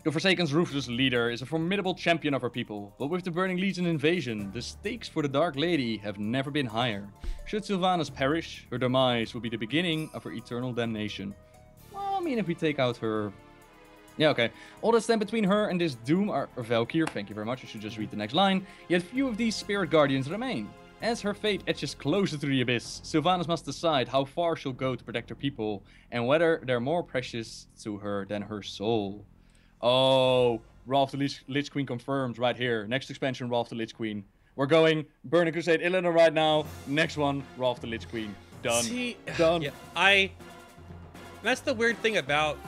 the Forsaken's ruthless leader is a formidable champion of her people, but with the Burning Legion invasion, the stakes for the Dark Lady have never been higher. Should Sylvanas perish, her demise will be the beginning of her eternal damnation. Well, I mean, if we take out her... Yeah, okay. All that stand between her and this doom are Valkyr, thank you very much, I should just read the next line, yet few of these spirit guardians remain. As her fate edges closer to the abyss, Sylvanas must decide how far she'll go to protect her people, and whether they're more precious to her than her soul. Oh, Wrath the Lich Queen confirmed right here. Next expansion, Wrath the Lich Queen. We're going Burning Crusade Illidan right now. Next one, Wrath the Lich Queen. Done. See, done. Yeah, that's the weird thing about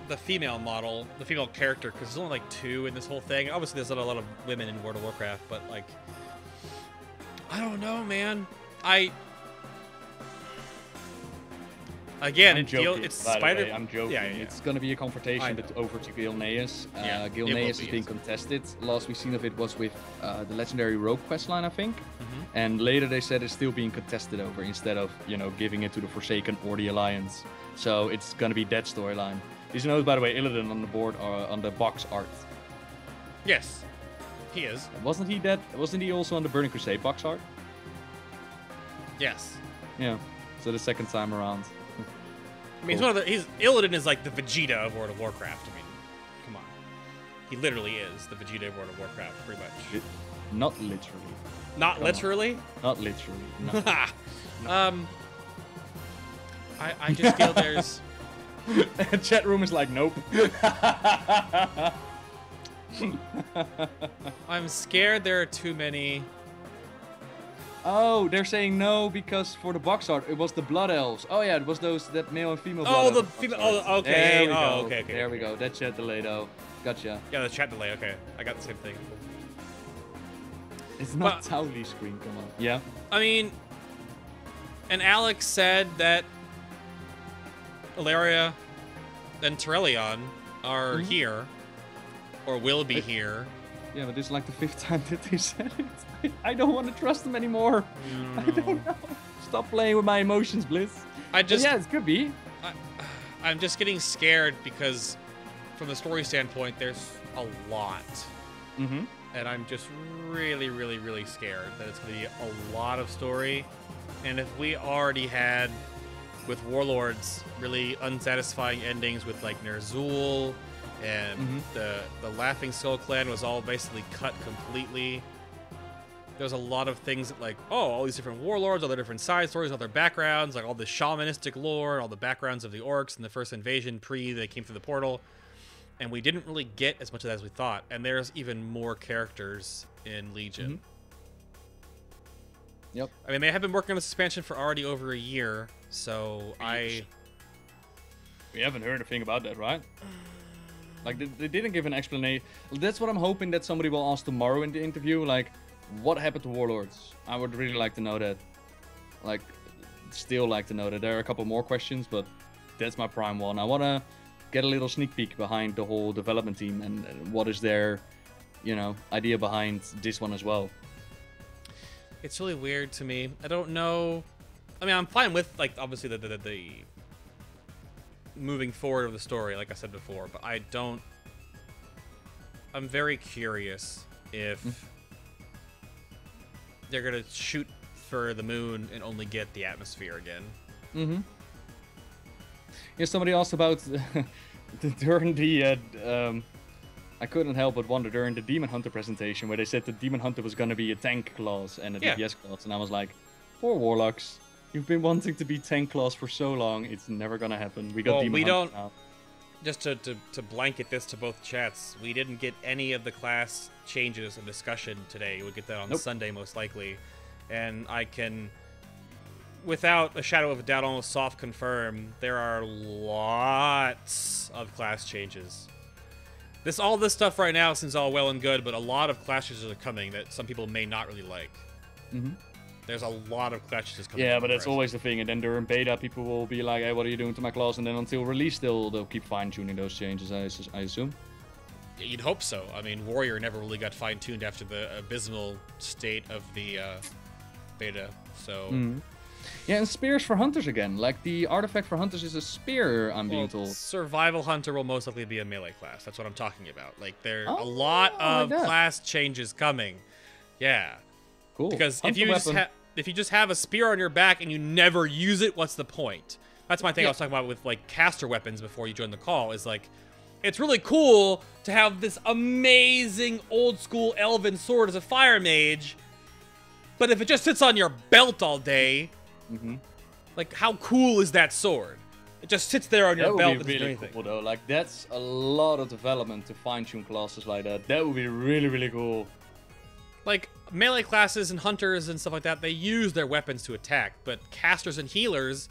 the female model, the female character, because there's only like 2 in this whole thing. Obviously, there's not a lot of women in World of Warcraft, but like, I don't know, man. Again, it's Spider. I'm joking. Yeah. It's gonna be a confrontation over to Gilneas. Gilneas is being contested. Last we've seen of it was with the legendary Rogue questline, I think. And later they said it's still being contested over instead of giving it to the Forsaken or the Alliance. So it's gonna be that storyline. Did you know, by the way, Illidan on the board on the box art? Yes, he is. Wasn't he that? Wasn't he also on the Burning Crusade box art? Yes. Yeah. So the second time around. I mean, Illidan is like the Vegeta of World of Warcraft. I mean, come on. He literally is the Vegeta of World of Warcraft, pretty much. Not literally. Not literally? Not literally. No. I just feel there's... Chat room is like, nope. I'm scared there are too many... Oh, they're saying no because for the box art it was the Blood Elves. Oh yeah, it was that male and female. Oh, Blood the Elves female. Oh, okay. There we go. Okay. There we go. That chat delay though. Gotcha. Yeah, the chat delay. Okay, I got the same thing. It's not Towley screen. Come on. Yeah. I mean, and Alex said that Ilaria and Terrellion are here, or will be here. Yeah, but this is like the 5th time that they said it. I don't want to trust them anymore. I don't know. Stop playing with my emotions, Blizz. But yeah, it could be. I'm just getting scared because, from the story standpoint, there's a lot. And I'm just really, really, really scared that it's going to be a lot of story. And if we already had, with Warlords, really unsatisfying endings with like Ner'zhul, and the Laughing Skull clan was all basically cut completely. There's a lot of things that, like, all these different warlords, all their different side stories, all their backgrounds, like all the shamanistic lore, all the backgrounds of the orcs in the first invasion they came through the portal. And we didn't really get as much of that as we thought. And there's even more characters in Legion. Yep. I mean, they have been working on this expansion for already over a year, so We haven't heard a thing about that, right? Like, they didn't give an explanation. That's what I'm hoping that somebody will ask tomorrow in the interview. Like, what happened to Warlords? I would really like to know that. Like, still like to know that. There are a couple more questions, but that's my prime one. I want to get a little sneak peek behind the whole development team and what is their, idea behind this one as well. It's really weird to me. I don't know. I mean, I'm fine with, like, obviously the moving forward of the story, like I said before, but I'm very curious if they're gonna shoot for the moon and only get the atmosphere again. Yeah, somebody asked about during the I couldn't help but wonder during the Demon Hunter presentation where they said the Demon Hunter was gonna be a tank class and a DPS class, and I was like, Poor Warlocks. You've been wanting to be 10 class for so long. It's never gonna happen. We got Well, Demon we Hunters don't. now. Just to blanket this to both chats, we didn't get any of the class changes and discussion today. We'll get that on Sunday most likely, and I can, without a shadow of a doubt, almost soft confirm there are lots of class changes. All this stuff right now seems all well and good, but a lot of class changes are coming that some people may not really like. Mm-hmm. There's a lot of class changes coming. Yeah, but that's always the thing. And then during beta, people will be like, "Hey, what are you doing to my class?" And then until release, they'll keep fine-tuning those changes. I assume. Yeah, you'd hope so. I mean, Warrior never really got fine-tuned after the abysmal state of the beta. So. Mm-hmm. Yeah, and spears for hunters again. Like, the artifact for hunters is a spear, I'm being told. Survival Hunter will most likely be a melee class. That's what I'm talking about. Like, there are a lot of class changes coming. Yeah. Cool. Because if you just have a spear on your back and you never use it, what's the point? That's my thing I was talking about with, like, caster weapons before you joined the call, is, like, it's really cool to have this amazing old-school elven sword as a fire mage, but if it just sits on your belt all day... Mm-hmm. Like, how cool is that sword? It just sits there on your belt and doesn't do really anything. cool, though. Like, that's a lot of development to fine-tune classes like that. That would be really, really cool. Like, melee classes and hunters and stuff like that, they use their weapons to attack, but casters and healers,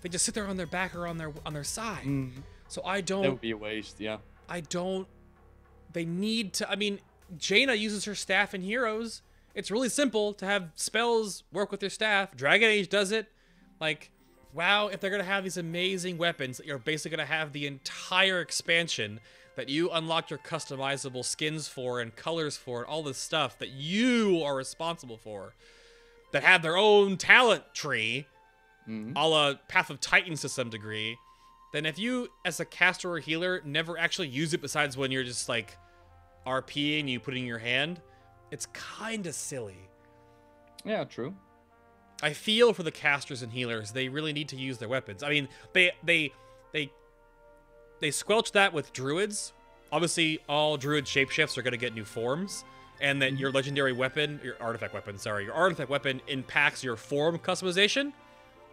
they just sit there on their back or on their side. Mm-hmm. So I don't... That would be a waste, yeah. They need to... I mean, Jaina uses her staff in Heroes. It's really simple to have spells work with your staff. Dragon Age does it. Like, wow, if they're going to have these amazing weapons that you're basically going to have the entire expansion that you unlock your customizable skins for and colors for and all this stuff that you are responsible for, that have their own talent tree, a la Path of Titans to some degree, then if you, as a caster or healer, never actually use it besides when you're just, like, RPing, you put it in your hand... It's kind of silly. Yeah, true. I feel for the casters and healers. They really need to use their weapons. I mean, they squelch that with druids. Obviously, all druid shapeshifts are going to get new forms, and then your legendary weapon, your artifact weapon impacts your form customization,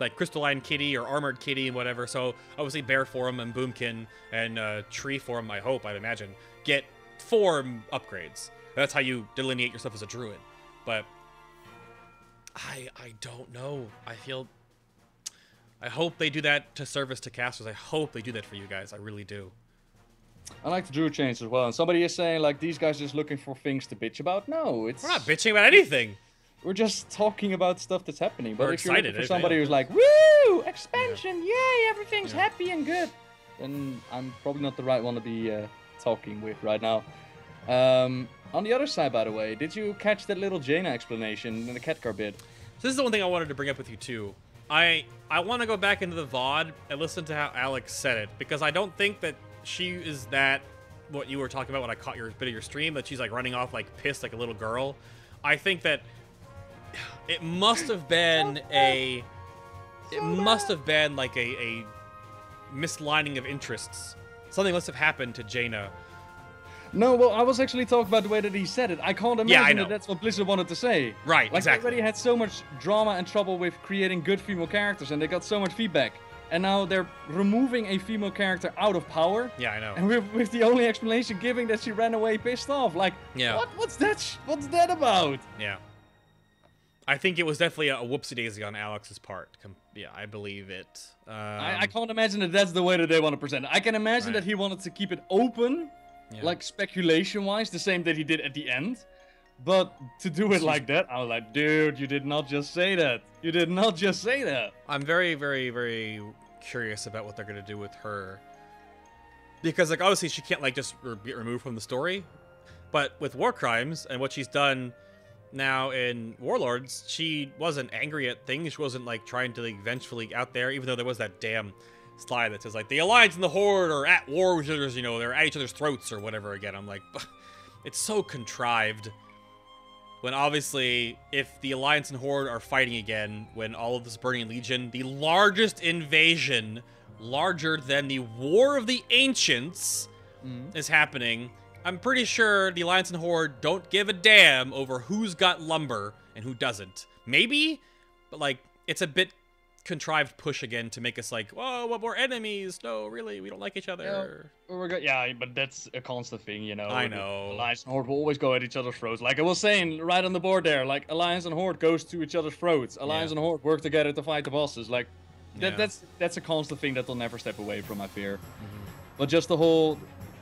like Crystalline Kitty or Armored Kitty and whatever. So obviously, Bear form and Boomkin and Tree form, I'd imagine, get form upgrades. That's how you delineate yourself as a druid. But I don't know. I hope they do that to service to casters. I hope they do that for you guys. I really do. I like the druid change as well. And somebody is saying, like, these guys are just looking for things to bitch about. No, we're not bitching about anything. We're just talking about stuff that's happening. But if you're looking for somebody who's like, woo, expansion, yay, everything's happy and good, then I'm probably not the right one to be talking with right now. On the other side, by the way, did you catch that little Jaina explanation in the Khadgar bit? So this is the one thing I wanted to bring up with you, too. I want to go back into the VOD and listen to how Alex said it, because I don't think that she is that, what you were talking about when I caught your bit of your stream, that she's, like, running off, like, pissed like a little girl. I think that it must have been like a mislining of interests. Something must have happened to Jaina. No, well, I was actually talking about the way that he said it. I can't imagine that that's what Blizzard wanted to say. Right, like, exactly. Everybody had so much drama and trouble with creating good female characters, and they got so much feedback. And now they're removing a female character out of power. Yeah, I know. And with the only explanation giving that she ran away pissed off. Like, what's that about? Yeah. I think it was definitely a whoopsie-daisy on Alex's part. Yeah, I believe it. I can't imagine that that's the way that they want to present it. I can imagine that he wanted to keep it open. Yeah. Like, speculation-wise, the same that he did at the end. But to do it like that, I was like, dude, you did not just say that. You did not just say that. I'm very, very, very curious about what they're going to do with her. Because, like, obviously she can't, like, just get removed from the story. But with War Crimes and what she's done now in Warlords, she wasn't angry at things. She wasn't, like, trying to, like, vengefully out there, even though there was that damn slide that says, like, the Alliance and the Horde are at war with each other, you know, they're at each other's throats or whatever again. I'm like, it's so contrived. When obviously, if the Alliance and Horde are fighting again, when all of this Burning Legion, the largest invasion, larger than the War of the Ancients, is happening, I'm pretty sure the Alliance and Horde don't give a damn over who's got lumber and who doesn't. Maybe but like it's a bit contrived push again to make us like, whoa, what more enemies? No, really, we don't like each other. Yeah, but that's a constant thing, you know. I know. Alliance and Horde will always go at each other's throats. Like I was saying right on the board there, like Alliance and Horde goes to each other's throats. Alliance and Horde work together to fight the bosses. Like that's a constant thing that they'll never step away from, I fear. But just the whole,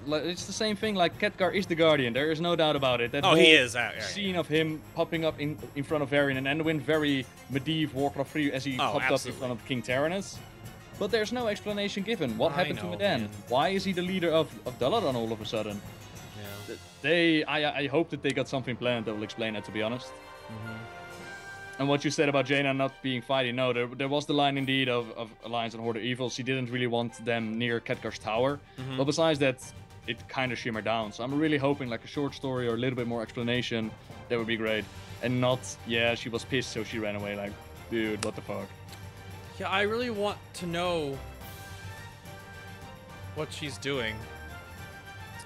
it's the same thing. Like Khadgar is the Guardian. There is no doubt about it. That he is. Scene of him popping up in front of Varian and Anduin, very medieval Warcraft 3 as he popped up in front of King Taranis. But there's no explanation given. What happened to Medan? Man. Why is he the leader of Dalaran all of a sudden? Yeah. I hope that they got something planned that will explain that, to be honest. And what you said about Jaina not being fighting, no, there was the line indeed of Alliance and Horde of Evil. She didn't really want them near Khadgar's tower. But besides that, it kind of shimmered down. So I'm really hoping like a short story or a little bit more explanation. That would be great. And not, she was pissed so she ran away. Like, dude, what the fuck? Yeah, I really want to know what she's doing.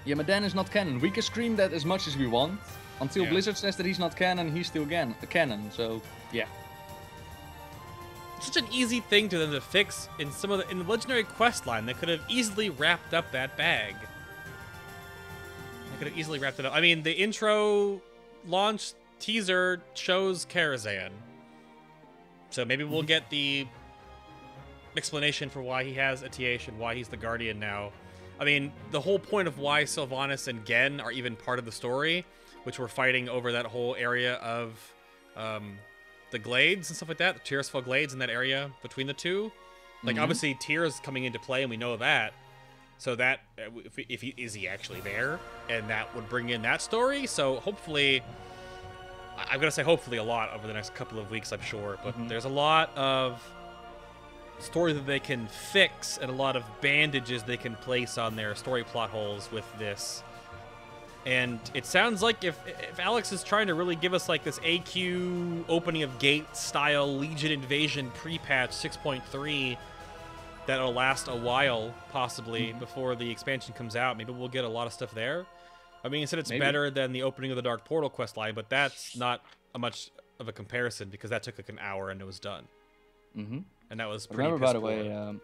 Yeah, Medan is not canon. We can scream that as much as we want. Until Blizzard says that he's not canon, he's still canon. So, yeah. It's such an easy thing to them to fix in in the legendary quest line. They could have easily wrapped up that bag. They could have easily wrapped it up. I mean, the intro launch teaser shows Karazhan. So maybe we'll get the explanation for why he has a TH and why he's the Guardian now. I mean, the whole point of why Sylvanas and Genn are even part of the story, which we're fighting over that whole area of the Glades and stuff like that, the Tirisfal Glades in that area between the two. Like, obviously, Tyr is coming into play, and we know that. So that, is he actually there? And that would bring in that story. So hopefully, I'm going to say hopefully a lot over the next couple of weeks, I'm sure. But there's a lot of story that they can fix and a lot of bandages they can place on their story plot holes with this. And it sounds like if Alex is trying to really give us like this AQ opening of gate style Legion Invasion pre-patch 6.3 that'll last a while possibly before the expansion comes out, maybe we'll get a lot of stuff there. I mean, he said it's better than the opening of the Dark Portal quest line, but that's not much of a comparison because that took like an hour and it was done. And that was pretty remember, by the way,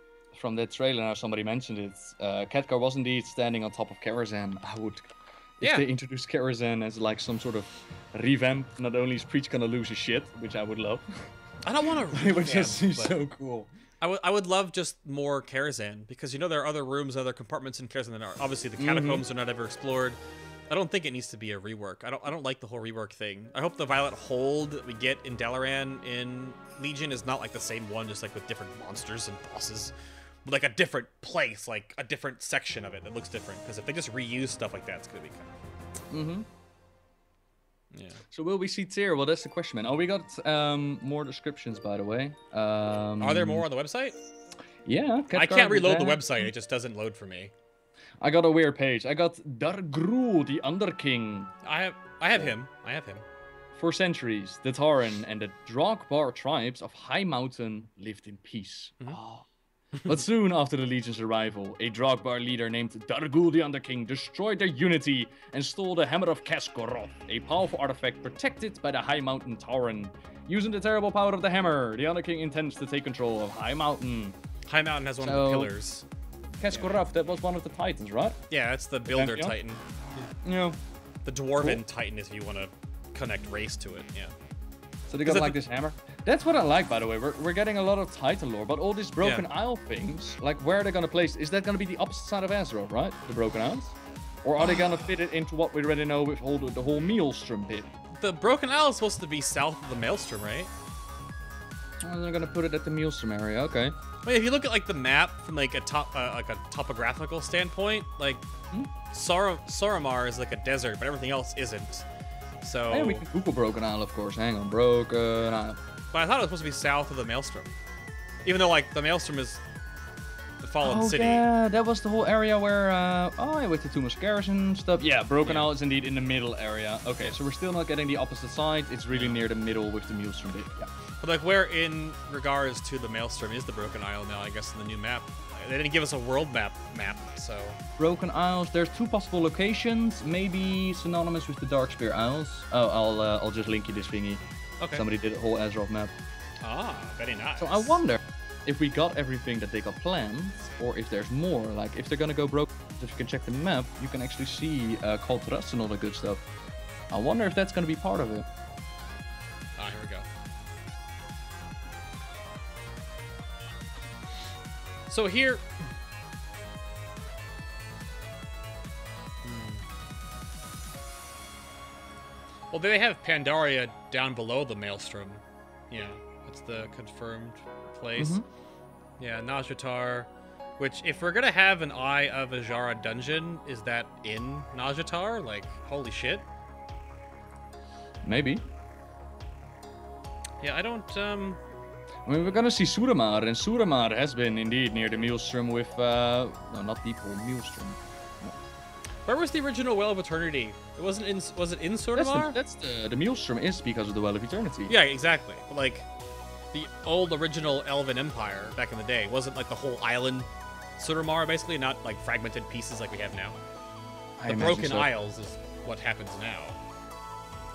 from that trailer, now somebody mentioned it, Khadgar was indeed standing on top of Karazhan. I would... If they introduce Karazhan as like some sort of revamp, not only is Preach gonna lose his shit, which I would love. I don't want to. It would just be so cool. I would love just more Karazhan because you know there are other rooms, other compartments in Karazhan that are obviously the catacombs are not ever explored. I don't think it needs to be a rework. I don't like the whole rework thing. I hope the Violet Hold that we get in Dalaran in Legion is not like the same one, just like with different monsters and bosses. Like a different place, like a different section of it that looks different. Because if they just reuse stuff like that, it's gonna be kind of... Yeah. So will we see Tyr? Well, that's the question, man. Oh, we got more descriptions, by the way. Are there more on the website? Yeah. I can't reload the website. It just doesn't load for me. I got a weird page. I got Dargru, the Underking. I have him. For centuries, the Tauren and the Drogbar tribes of High Mountain lived in peace. But soon after the Legion's arrival, a Drogbar leader named Dargul the Underking destroyed their unity and stole the Hammer of Khaz'goroth, a powerful artifact protected by the High Mountain Tauren. Using the terrible power of the Hammer, the Underking intends to take control of High Mountain. High Mountain has one of the pillars. Khaz'goroth, that was one of the Titans, right? Yeah, it's the Builder Titan. Yeah. The Dwarven Titan, if you want to connect race to it, yeah. So they got like this hammer. That's what I like, by the way. We're getting a lot of Titan lore, but all these Broken Isle things, like where are they gonna place? Is that gonna be the opposite side of Azeroth, right? The Broken Isles, or are they gonna fit it into what we already know with the whole Maelstrom bit? The Broken Isle is supposed to be south of the Maelstrom, right? Oh, they're gonna put it at the Maelstrom area. Okay. Wait, if you look at like the map from like a topographical standpoint, like Soramar is like a desert, but everything else isn't. So hey, we can Google Broken Isle, of course. Hang on, Broken Isle. But I thought it was supposed to be south of the Maelstrom. Even though, like, the Maelstrom is the fallen city. Yeah, that was the whole area where, with the Tumas Garrison stuff. Yeah, Broken Isle is indeed in the middle area. Okay, so we're still not getting the opposite side. It's really near the middle with the Maelstrom bit. Yeah. But, like, where in regards to the Maelstrom is the Broken Isle now, I guess, in the new map? They didn't give us a world map, so... Broken Isles, there's two possible locations, maybe synonymous with the Darkspear Isles. Oh, I'll just link you this thingy. Okay. Somebody did a whole Azeroth map. Ah, very nice. So I wonder if we got everything that they got planned, or if there's more. Like, if they're gonna go broke, if you can check the map, you can actually see Call to Rust and all the good stuff. I wonder if that's gonna be part of it. Ah, here we go. So here... Well, they have Pandaria down below the Maelstrom. Yeah, that's the confirmed place. Mm-hmm. Yeah, Nazjatar. Which, if we're gonna have an Eye of Azshara dungeon, is that in Nazjatar? Like, holy shit. Maybe. Yeah, I don't, I mean, we're gonna see Suramar, and Suramar has been indeed near the Maelstrom with, no, not the whole Maelstrom. Where was the original Well of Eternity? It wasn't in, was it in Suramar? That's the Maelstrom is because of the Well of Eternity. Yeah, exactly. But, like, the old original Elven Empire back in the day wasn't, like, the whole island Suramar, basically, not, like, fragmented pieces like we have now. The Broken Isles is what happens now.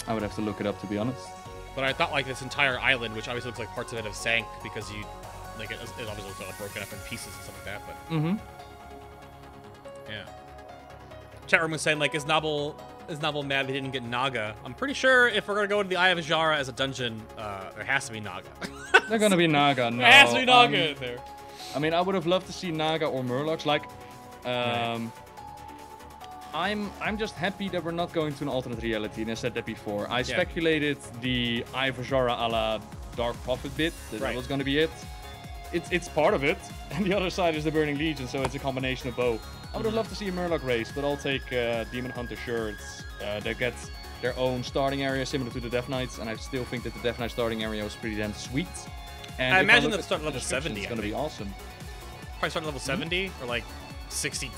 I would have to look it up, to be honest. But I thought, like, this entire island, which obviously looks like parts of it have sank because you, like, it obviously looks all broken up in pieces and stuff like that, but... Mm-hmm. Yeah. Chat room was saying, like, is Nobble mad they didn't get Naga? I'm pretty sure if we're gonna go to the Eye of Azshara as a dungeon, there has to be Naga. They're gonna be Naga, no. There has to be Naga in there. I mean, I would have loved to see Naga or Murlocs. Like, I'm just happy that we're not going to an alternate reality, and I said that before. I speculated the Eye of Azshara a la Dark Prophet bit, that was gonna be it. It's part of it, and the other side is the Burning Legion, so it's a combination of both. I would have loved to see a Murloc race, but I'll take Demon Hunter shirts. They get their own starting area similar to the Death Knights, and I still think that the Death Knight starting area was pretty damn sweet. And I imagine they'll start level 70. It's going to be awesome. Probably start at level 70 or like 67.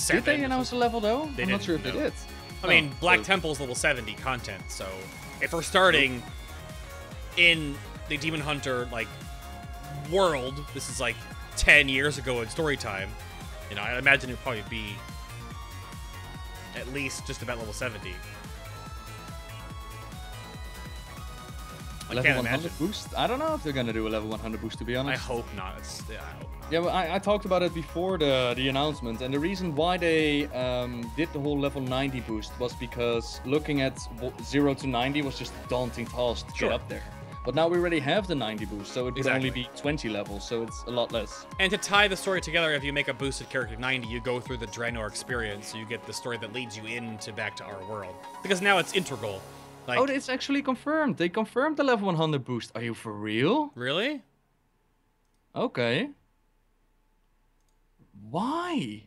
Did they announce a level though? I'm not sure if they did. I mean, Black Temple's level 70 content, so if we're starting in the Demon Hunter like world, this is like 10 years ago in story time. You know, I imagine it'd probably be at least just about level 70. I level can't 100 imagine. boost? I don't know if they're gonna do a level 100 boost, to be honest. I hope not. I hope not. Yeah, well, I talked about it before the announcement, and the reason why they did the whole level 90 boost was because looking at 0 to 90 was just a daunting task to get up there. But now we already have the 90 boost, so it would only be 20 levels, so it's a lot less. And to tie the story together, if you make a boosted character 90, you go through the Draenor experience, so you get the story that leads you into back to our world. Because now it's integral. Like, oh, it's actually confirmed. They confirmed the level 100 boost. Are you for real? Really? Okay. Why?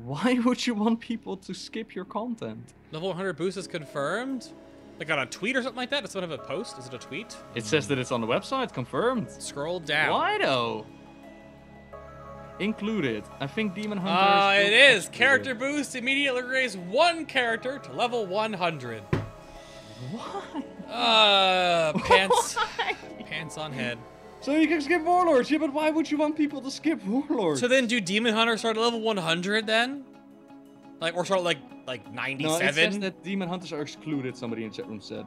Why would you want people to skip your content? Level 100 boost is confirmed? Like on a tweet or something like that? Does someone have a post? Is it a tweet? It says that it's on the website, confirmed. Scroll down. Why though? Included. I think Demon Hunter. It is. Character boost immediately raise one character to level 100. Why? Pants. Why? Pants on head. So you can skip Warlords, yeah, but why would you want people to skip Warlords? So then do Demon Hunter start at level 100 then? Like, or start like 97? No, it says that Demon Hunters are excluded, somebody in the chat room said.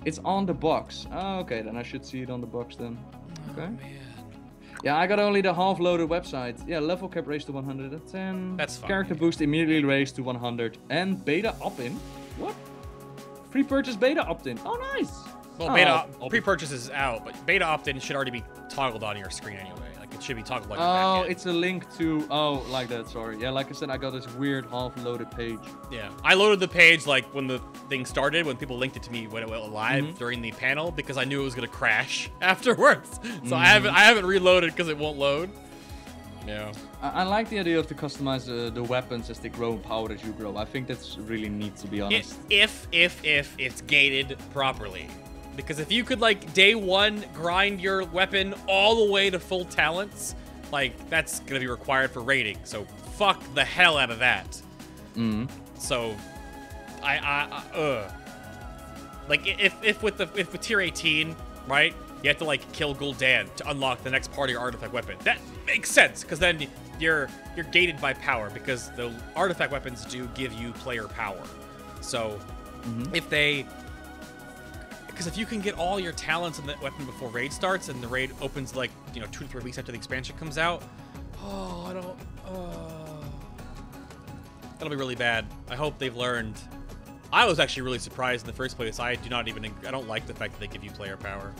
It's on the box. Oh, okay, then I should see it on the box then. Okay. Oh, man. Yeah, I got only the half-loaded website. Yeah, level cap raised to 110. That's fine. Character boost immediately raised to 100. And beta opt-in. What? Pre-purchase beta opt-in. Oh, nice. Well, beta pre-purchase is out, but beta opt-in should already be toggled on your screen anyway. Like, it should be toggled on your back end. It's a link to... Oh, like that, sorry. Yeah, like I said, I got this weird half-loaded page. Yeah. I loaded the page, like, when the thing started, when people linked it to me when it went live during the panel, because I knew it was going to crash afterwards. So I haven't reloaded because it won't load. Yeah. I like the idea of to customize the weapons as they grow in power as you grow. I think that's really neat, to be honest. If it's gated properly. Because if you could, like, day one grind your weapon all the way to full talents, like, that's going to be required for rating. So fuck the hell out of that. So, like, if with tier 18, right, you have to, like, kill Gul'dan to unlock the next part of your artifact weapon. That makes sense, because then you're gated by power, because the artifact weapons do give you player power. So, if they Because if you can get all your talents in that weapon before raid starts, and the raid opens like 2 to 3 weeks after the expansion comes out, that'll be really bad. I hope they've learned. I was actually really surprised in the first place. I don't like the fact that they give you player power.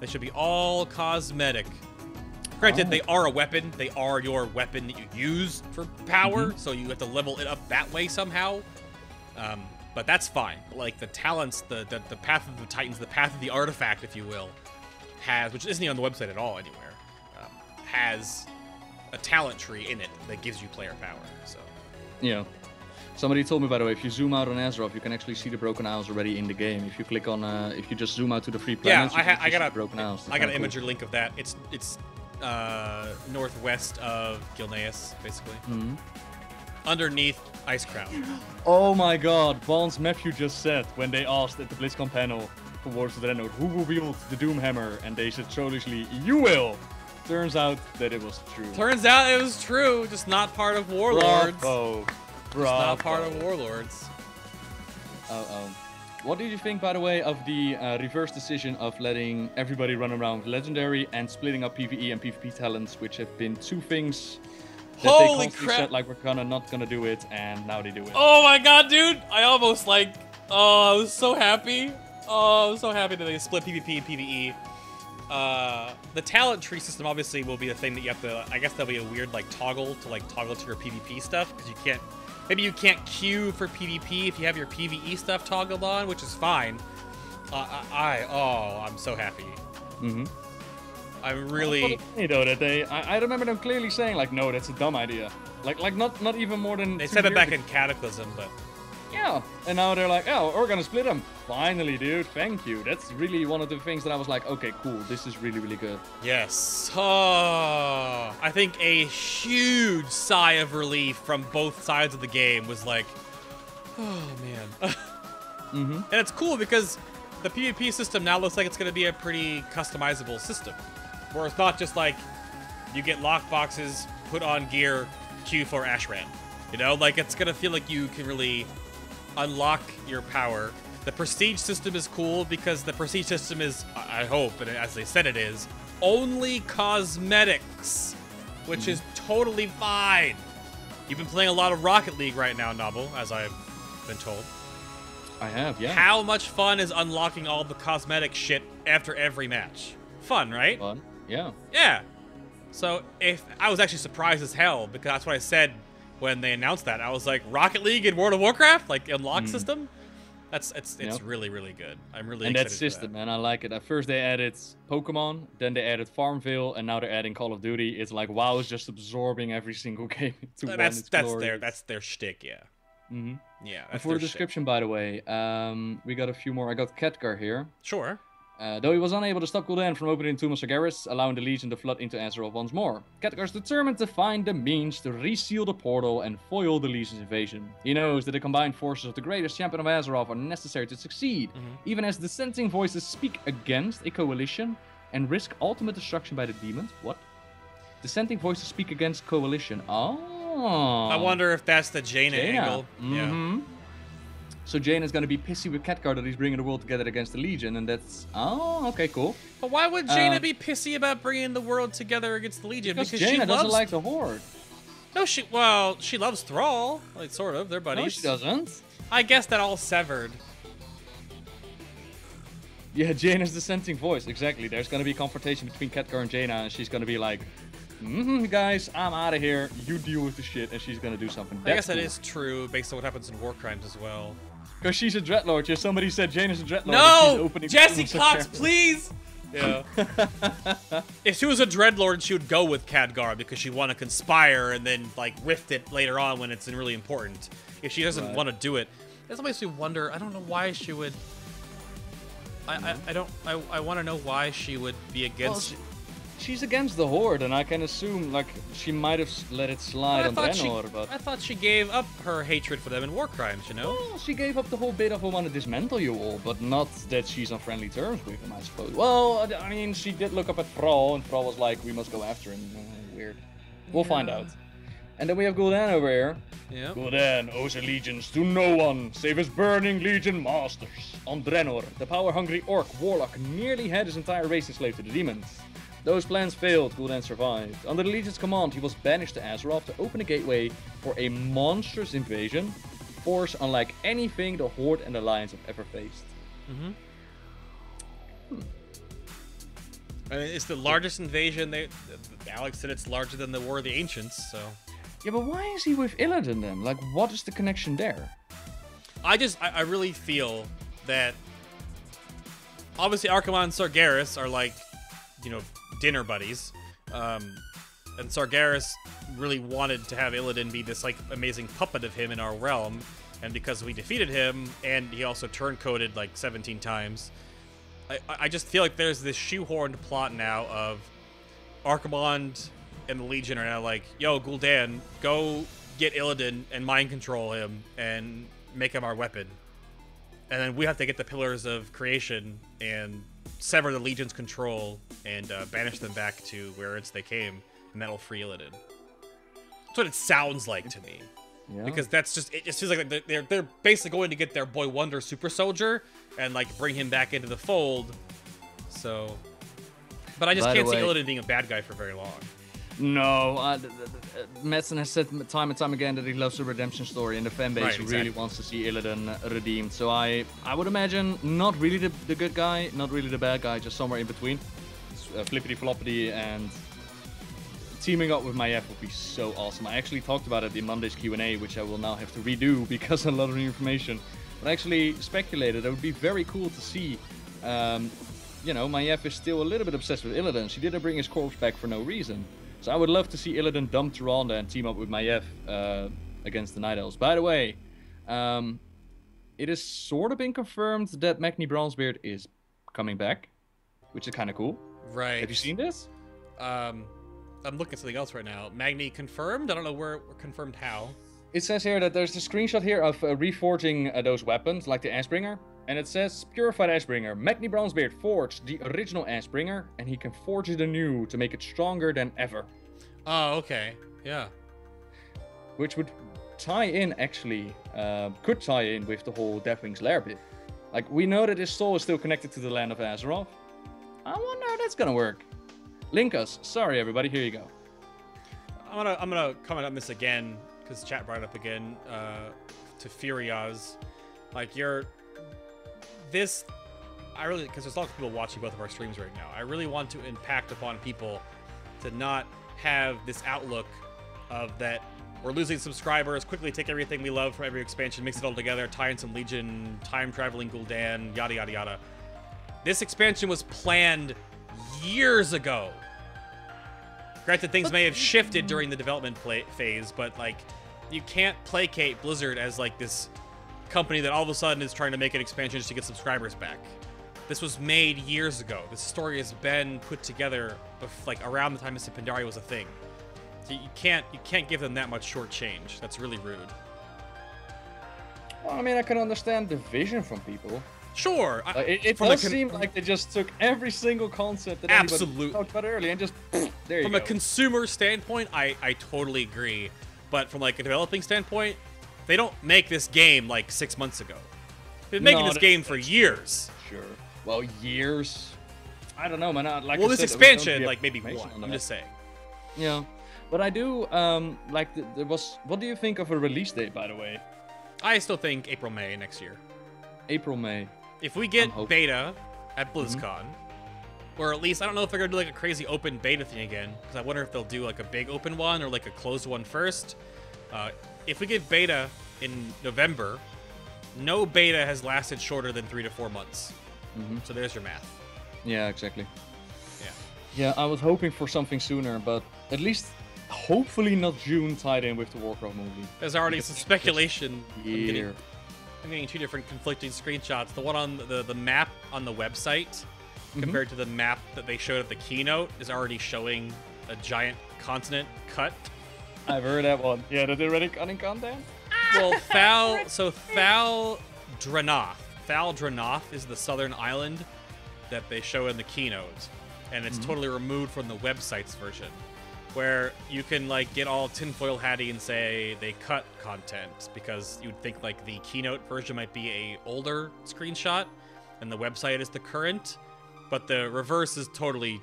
They should be all cosmetic. Granted, they are a weapon. They are your weapon that you use for power, so you have to level it up that way somehow. But that's fine. Like the talents, the path of the Titans, the path of the artifact, if you will, which isn't even on the website at all anywhere, has a talent tree in it that gives you player power. So. Yeah. Somebody told me, by the way, if you zoom out on Azeroth, you can actually see the Broken Isles already in the game. If you click on, if you just zoom out to the free planets, I got a Broken Isles. I got an imager link of that. It's northwest of Gilneas, basically. Underneath Ice Crown. Oh my God! Vaughn's Matthew just said when they asked at the BlizzCon panel for Warlords of Draenor, who will wield the Doomhammer, and they said childishly, "You will." Turns out that it was true. Turns out it was true, just not part of Warlords. Bravo. Just not part of Warlords. What did you think, by the way, of the reverse decision of letting everybody run around with Legendary and splitting up PvE and PvP talents, which have been two things that Holy they constantly crap! said, like, we're not gonna do it, and now they do it. Oh my God, dude! I almost I was so happy. Oh, I was so happy that they split PvP and PvE. The talent tree system obviously will be a thing that you have to, I guess there'll be a weird toggle to your PvP stuff, because maybe you can't queue for PvP if you have your PvE stuff toggled on, which is fine. I'm so happy. I'm really... You know, that I remember them clearly saying, like, no, that's a dumb idea. Like not even more than... They said it back in Cataclysm, but... Yeah, and now they're like, oh, we're gonna split them. Finally, dude, thank you. That's really one of the things that I was like, okay, cool, this is really, really good. Yes. Oh, I think a huge sigh of relief from both sides of the game was like, oh, man. And it's cool because the PvP system now looks like it's going to be a pretty customizable system. Where it's not just like, you get lockboxes, put on gear, queue for Ashran. You know, like it's going to feel like you can really unlock your power. The prestige system is cool because the prestige system is, I hope, and as they said it is, only cosmetics, which is totally fine. You've been playing a lot of Rocket League right now, Novel, as I've been told. I have, yeah. How much fun is unlocking all the cosmetic shit after every match? Fun, right? Fun, yeah. Yeah. So if I was actually surprised as hell, because that's what I said when they announced that. I was like, Rocket League in World of Warcraft, like unlock system. It's really, really good. I'm really excited. And that for system, that. man, I like it. At first they added Pokemon, then they added Farmville, and now they're adding Call of Duty. It's like WoW is just absorbing every single game into one. That's their shtick, yeah. Yeah. And for the description, by the way, we got a few more. I got Khadgar here. Sure. Though he was unable to stop Gul'dan from opening the Tomb of Sargeras, allowing the Legion to flood into Azeroth once more, Khadgar's determined to find the means to reseal the portal and foil the Legion's invasion. He knows that the combined forces of the greatest champion of Azeroth are necessary to succeed, even as dissenting voices speak against a coalition and risk ultimate destruction by the demons. What? Dissenting voices speak against coalition. Oh. I wonder if that's the Jaina angle. Yeah. So Jaina is going to be pissy with Khadgar that he's bringing the world together against the Legion, and that's... Oh, okay, cool. But why would Jaina be pissy about bringing the world together against the Legion? Because Jaina doesn't like the Horde. No, she loves Thrall. Like, sort of. They're buddies. No, she doesn't. I guess that all severed. Yeah, Jaina's dissenting voice. Exactly. There's going to be a confrontation between Khadgar and Jaina, and she's going to be like, guys, I'm out of here. You deal with the shit, and she's going to do something. I guess that is true, based on what happens in War Crimes as well. Because she's a Dreadlord. Yeah, somebody said Jaina's a Dreadlord. No! Jesse Cox, please! Yeah. If she was a Dreadlord, she would go with Khadgar because she'd want to conspire and then, like, rift it later on when it's really important. If she doesn't want to do it, that makes me wonder. I don't know why she would... I want to know why she would be against... Well, she's against the Horde, and I can assume, like, she might have let it slide on Draenor, but... I thought she gave up her hatred for them in War Crimes, you know? Well, she gave up the whole bit of I want to dismantle you all, but not that she's on friendly terms with him, I suppose. Well, I mean, she did look up at Thrall, and Thrall was like, we must go after him. Weird. We'll find out. And then we have Gul'dan over here. Yeah. Gul'dan owes allegiance to no one save his burning legion masters. On Draenor, the power-hungry orc warlock nearly had his entire race enslaved to the demons. Those plans failed, Gul'dan survived. Under the Legion's command, he was banished to Azeroth to open a gateway for a monstrous invasion, force unlike anything the Horde and the Alliance have ever faced. I mean, it's the largest invasion. Alex said it's larger than the War of the Ancients, so... Yeah, but why is he with Illidan then? Like, what is the connection there? I really feel that... Obviously, Archimonde and Sargeras are like, you know, dinner buddies. And Sargeras really wanted to have Illidan be this, like, amazing puppet of him in our realm. And because we defeated him, and he also turncoated, like, 17 times... I just feel like there's this shoehorned plot now of Archimonde and the Legion are now like, yo, Gul'dan, go get Illidan and mind control him and make him our weapon. And then we have to get the Pillars of Creation and sever the Legion's control and banish them back to where they came, and that'll free Illidan. That's what it sounds like to me. Yeah. Because that's just, it just feels like they're basically going to get their boy Wonder Super Soldier and like bring him back into the fold. So, but I just can't see Illidan being a bad guy for very long. No, Metzen has said time and time again that he loves the redemption story, and the fanbase really wants to see Illidan redeemed. So I would imagine not really the good guy, not really the bad guy, just somewhere in between. Flippity floppity, and teaming up with Maiev would be so awesome. I actually talked about it in Monday's Q&A, which I will now have to redo because a lot of new information. But I actually speculated it would be very cool to see. You know, Maiev is still a little bit obsessed with Illidan. She didn't bring his corpse back for no reason. So I would love to see Illidan dump Tyrande and team up with Maiev against the Night Elves. By the way, it has sort of been confirmed that Magni Bronzebeard is coming back, which is kind of cool. Right. Have you seen this? I'm looking at something else right now. Magni confirmed? I don't know where confirmed how. It says here that there's a screenshot here of reforging those weapons, like the Ashbringer. And it says, Purified Ashbringer. Magni Bronzebeard forged the original Ashbringer, and he can forge it anew to make it stronger than ever. Oh, okay. Yeah. Which would tie in, actually, could tie in with the whole Deathwing's Lair bit. Like, we know that his soul is still connected to the land of Azeroth. I wonder how that's gonna work. Link us. Sorry, everybody. Here you go. I'm gonna comment on this again because chat brought it up again. To Furiaz, like because there's a lot of people watching both of our streams right now. I really want to impact upon people to not have this outlook of that we're losing subscribers, quickly take everything we love from every expansion, mix it all together, tie in some Legion, time traveling Gul'dan, yada yada yada. This expansion was planned years ago. Granted, things may have shifted during the development phase, but like, you can't placate Blizzard as like this company that all of a sudden is trying to make an expansion just to get subscribers back. This was made years ago. This story has been put together like around the time Mr. Pandaria was a thing. So you can't give them that much short change. That's really rude. Well, I mean, I can understand the vision from people. Sure. It does seem like they just took every single concept that anybody talked about earlier and just there you go. From a consumer standpoint, I totally agree. But from like a developing standpoint, they don't make this game like 6 months ago. They've been making this game for years. Sure. Well, years. I don't know, man. Like well, this expansion, like maybe one. I'm just saying. Yeah, but I do like there was. What do you think of a release date, by the way? I still think April, May next year. April, May. If we get beta at BlizzCon, or at least, I don't know if they're going to do like a crazy open beta thing again, because I wonder if they'll do like a big open one or like a closed one first. If we get beta in November, no beta has lasted shorter than 3 to 4 months. So there's your math. Yeah, exactly. Yeah. Yeah, I was hoping for something sooner, but at least hopefully not June tied in with the Warcraft movie. There's already some speculation. I'm getting 2 different conflicting screenshots. The one on the map on the website compared to the map that they showed at the keynote is already showing a giant continent cut. I've heard that one. Yeah, they're already cutting content? Well, Thal Dranoth is the southern island that they show in the keynote, and it's totally removed from the website's version. where you can like get all tinfoil hatty and say they cut content because you'd think like the Keynote version might be a older screenshot and the website is the current, but the reverse is totally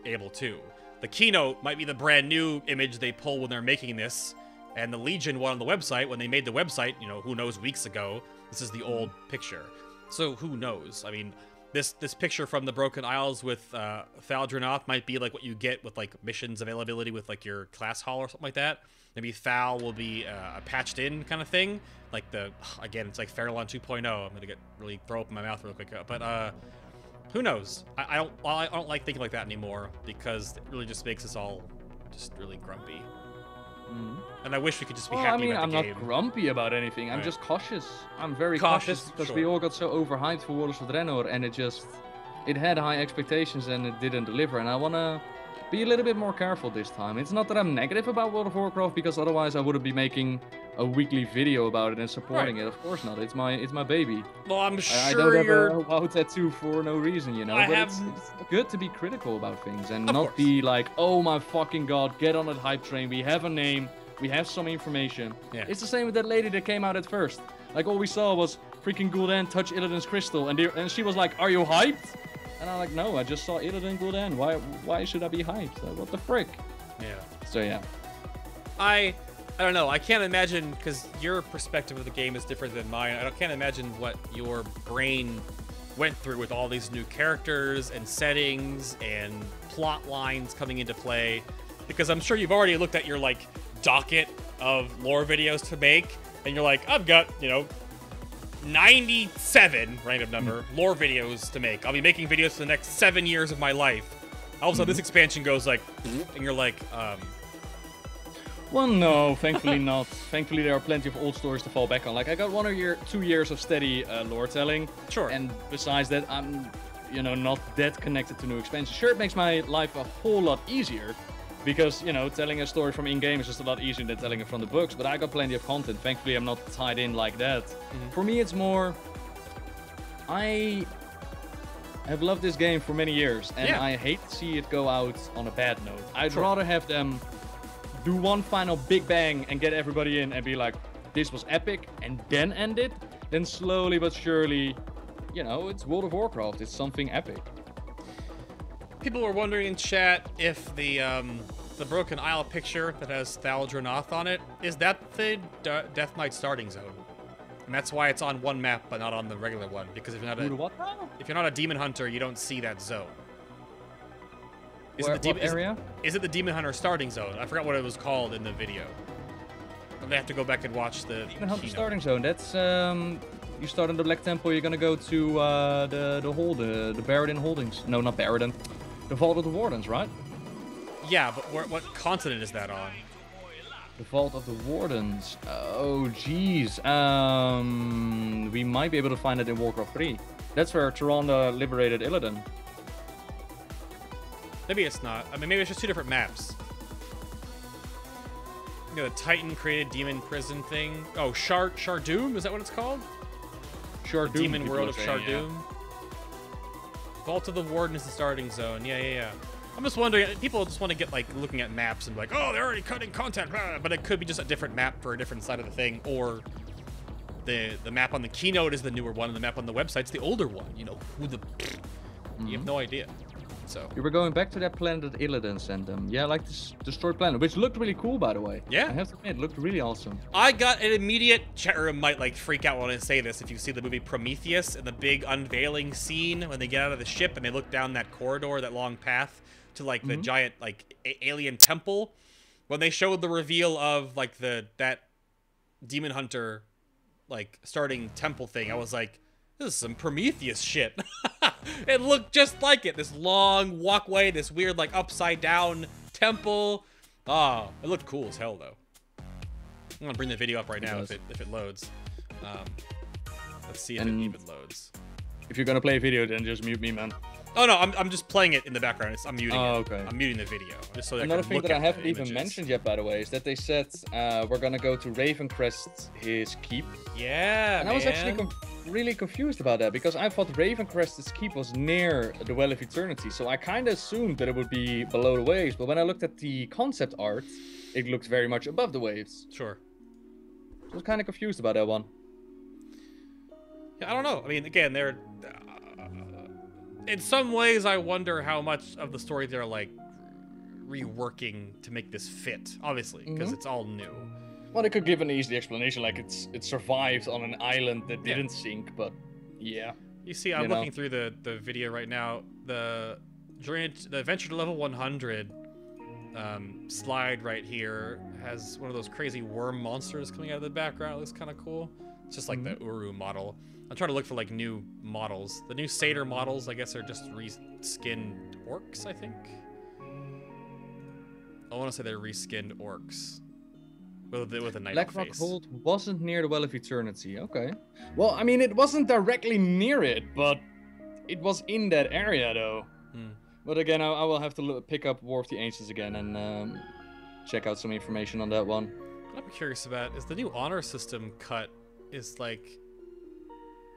able to. The Keynote might be the brand new image they pull when they're making this, and the Legion one on the website, when they made the website, you know, who knows, weeks ago, this is the old picture. So who knows? I mean, this picture from the Broken Isles with Thal Dranoth might be like what you get with like missions availability with like your class hall or something like that. Maybe Thal will be a patched in kind of thing. Like again, it's like Farallon 2.0. I'm gonna really throw up in my mouth real quick. But who knows? I don't like thinking like that anymore because it really just makes us all just really grumpy. And I wish we could just be happy about the game. I'm not grumpy about anything. I'm just cautious. I'm very cautious because we all got so overhyped for Warlords of Draenor, and it had high expectations and it didn't deliver. And I wanna be a little bit more careful this time. It's not that I'm negative about World of Warcraft, because otherwise I wouldn't be making a weekly video about it and supporting it. Of course not. It's my baby. Well, I'm sure I don't have a WoW tattoo for no reason, you know. It's good to be critical about things and not be like, oh my fucking god, get on that hype train. We have a name. We have some information. Yeah. It's the same with that lady that came out at first. Like, all we saw was freaking Gul'dan touch Illidan's crystal, and she was like, are you hyped? And I'm like, no, I just saw Illidan Gul'dan. Why should I be hyped? Like, what the frick? Yeah. So yeah. I don't know. I can't imagine, because your perspective of the game is different than mine. I can't imagine what your brain went through with all these new characters and settings and plot lines coming into play, because I'm sure you've already looked at your like docket of lore videos to make, and you're like, I've got, you know, 97 random number lore videos to make. I'll be making videos for the next 7 years of my life. All of a sudden, this expansion goes like, and you're like, Well, no, thankfully not. Thankfully, there are plenty of old stories to fall back on. Like, I got 1 or 2 years of steady lore telling. Sure. And besides that, I'm, you know, not that connected to new expansions. Sure, it makes my life a whole lot easier, because, you know, telling a story from in-game is just a lot easier than telling it from the books. But I got plenty of content. Thankfully, I'm not tied in like that. For me, it's more, I have loved this game for many years, and I hate to see it go out on a bad note. I'd rather have them do one final big bang and get everybody in and be like, this was epic, and then end it, then slowly but surely, you know, it's World of Warcraft, it's something epic. People were wondering in chat if the Broken Isle picture that has Thal Dranoth on it, is that the Death Knight starting zone? And that's why it's on one map but not on the regular one, because if you're not a demon hunter, you don't see that zone. Is it the Demon Hunter starting zone? I forgot what it was called in the video. I have to go back and watch the Demon Hunter starting zone. That's you start in the Black Temple. You're gonna go to the Baradin Holdings. No, not Baradin. The Vault of the Wardens, right? Yeah, but what continent is that on? The Vault of the Wardens. Oh, jeez. We might be able to find it in Warcraft 3. That's where Tyrande liberated Illidan. Maybe it's not. I mean, maybe it's just two different maps. You know, the Titan created demon prison thing. Oh, Shardoom? Is that what it's called? Shardoom. The demon world of Shardoom. Yeah. Vault of the Warden is the starting zone. Yeah. I'm just wondering, people just want to get, like, looking at maps and be like, oh, they're already cutting content, but it could be just a different map for a different side of the thing, or the map on the Keynote is the newer one, and the map on the website's the older one. You know, you have no idea. So we were going back to that planet that Illidan sent them. Yeah, like this destroyed planet, which looked really cool, by the way. Yeah, I have to admit, it looked really awesome. I got an immediate chat room might like freak out when I say this. If you see the movie Prometheus and the big unveiling scene when they get out of the ship and they look down that corridor, that long path to like the giant like alien temple, when they showed the reveal of like that demon hunter like starting temple thing, I was like, this is some Prometheus shit. It looked just like it. This long walkway, this weird like upside down temple. Oh, it looked cool as hell though. I'm gonna bring the video up right now if it loads. Let's see if it even loads. If you're gonna play a video, then just mute me, man. Oh no, I'm just playing it in the background. I'm muting it. Okay. I'm muting the video just so that Another I can thing look that at I haven't the even images. mentioned yet, by the way, is that they said we're gonna go to Ravencrest, his keep. Yeah, and I was actually really confused about that because I thought Ravencrest's keep was near the Well of Eternity, so I kind of assumed that it would be below the waves. But when I looked at the concept art, it looks very much above the waves. Sure. So I was kind of confused about that one. Yeah, I don't know. I mean, again, they're in some ways I wonder how much of the story they're like reworking to make this fit. Obviously, because it's all new. Well, they could give an easy explanation, like it survived on an island that didn't sink, but yeah. You see, I'm looking through the video right now. The Adventure to Level 100 slide right here has one of those crazy worm monsters coming out of the background. It looks kind of cool. It's just like the Uru model. I'm trying to look for like new models. The new Satyr models, I guess, are just reskinned orcs, I think. I want to say they're reskinned orcs. With a night face. Blackrock Hold wasn't near the Well of Eternity. Okay. Well, I mean, it wasn't directly near it, but it was in that area, though. But again, I will have to pick up War of the Ancients again and check out some information on that one. What I'm curious about is the new honor system cut is like...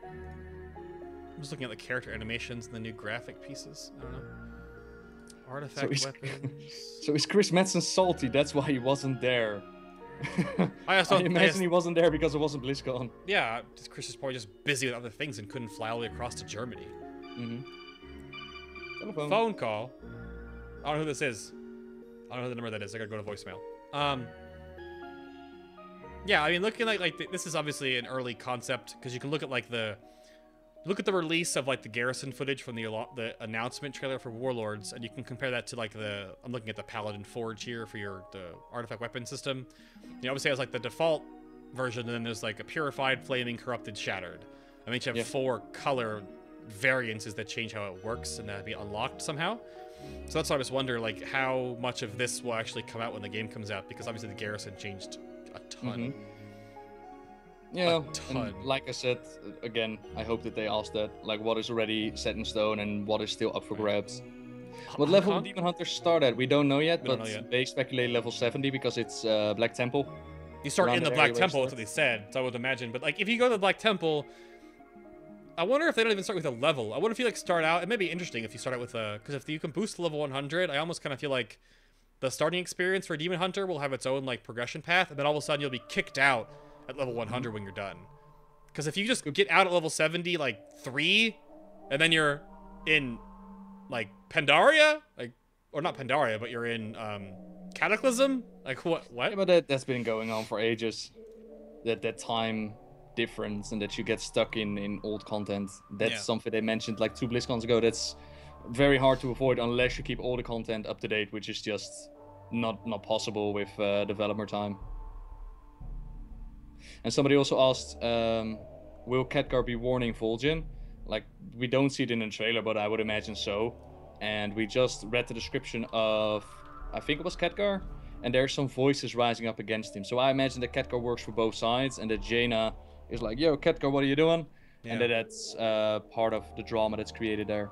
I'm just looking at the character animations and the new graphic pieces. I don't know. Artifact weapons. So is Chris Metzen salty? That's why he wasn't there. I imagine he wasn't there because it wasn't BlizzCon. Yeah, Chris is probably just busy with other things and couldn't fly all the way across to Germany. Telephone. Phone call. I don't know who this is. I don't know who the number that is. I gotta go to voicemail. Yeah, I mean, looking like this is obviously an early concept because you can look at like the release of like the garrison footage from the announcement trailer for Warlords, and you can compare that to like I'm looking at the Paladin Forge here for the artifact weapon system. You know, obviously it has like the default version, and then there's like a purified, flaming, corrupted, shattered. I mean, you have 4 color variances that change how it works and that be unlocked somehow. So that's why I just wonder like how much of this will actually come out when the game comes out, because obviously the garrison changed a ton. Yeah, and like I said, again, I hope that they ask that, like what is already set in stone and what is still up for grabs. What level do Demon Hunters start at? We don't know yet, but they speculate level 70 because it's Black Temple. You start in the Black Temple, that's what they said, so I would imagine. But like, if you go to the Black Temple, I wonder if they don't even start with a level. I wonder if you like start out, it may be interesting if you start out with a, because if you can boost to level 100, I almost kind of feel like the starting experience for Demon Hunter will have its own like progression path, and then all of a sudden you'll be kicked out at level 100 when you're done. Because if you just get out at level 70, like 3, and then you're in like Pandaria, like, or not Pandaria, but you're in Cataclysm, like what? Yeah, but that's been going on for ages. That time difference and that you get stuck in old content. That's something they mentioned like 2 BlizzCons ago. That's very hard to avoid unless you keep all the content up to date, which is just not possible with developer time. And somebody also asked, will Khadgar be warning Vol'jin? Like, we don't see it in the trailer, but I would imagine so. And we just read the description of, I think it was Khadgar, and there's some voices rising up against him. So I imagine that Khadgar works for both sides, and that Jaina is like, yo, Khadgar, what are you doing? Yeah. And that's part of the drama that's created there.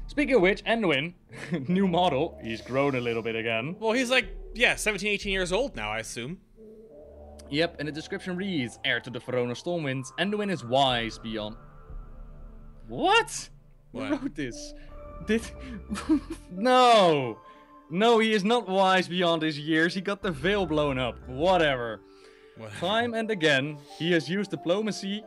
Speaking of which, Anduin, new model, he's grown a little bit again. Well, he's like, 17, 18 years old now, I assume. Yep, and the description reads, heir to the throne of Stormwind, Anduin is wise beyond... What? Who wrote this? No! No, he is not wise beyond his years. He got the veil blown up. Whatever. Time and again, he has used diplomacy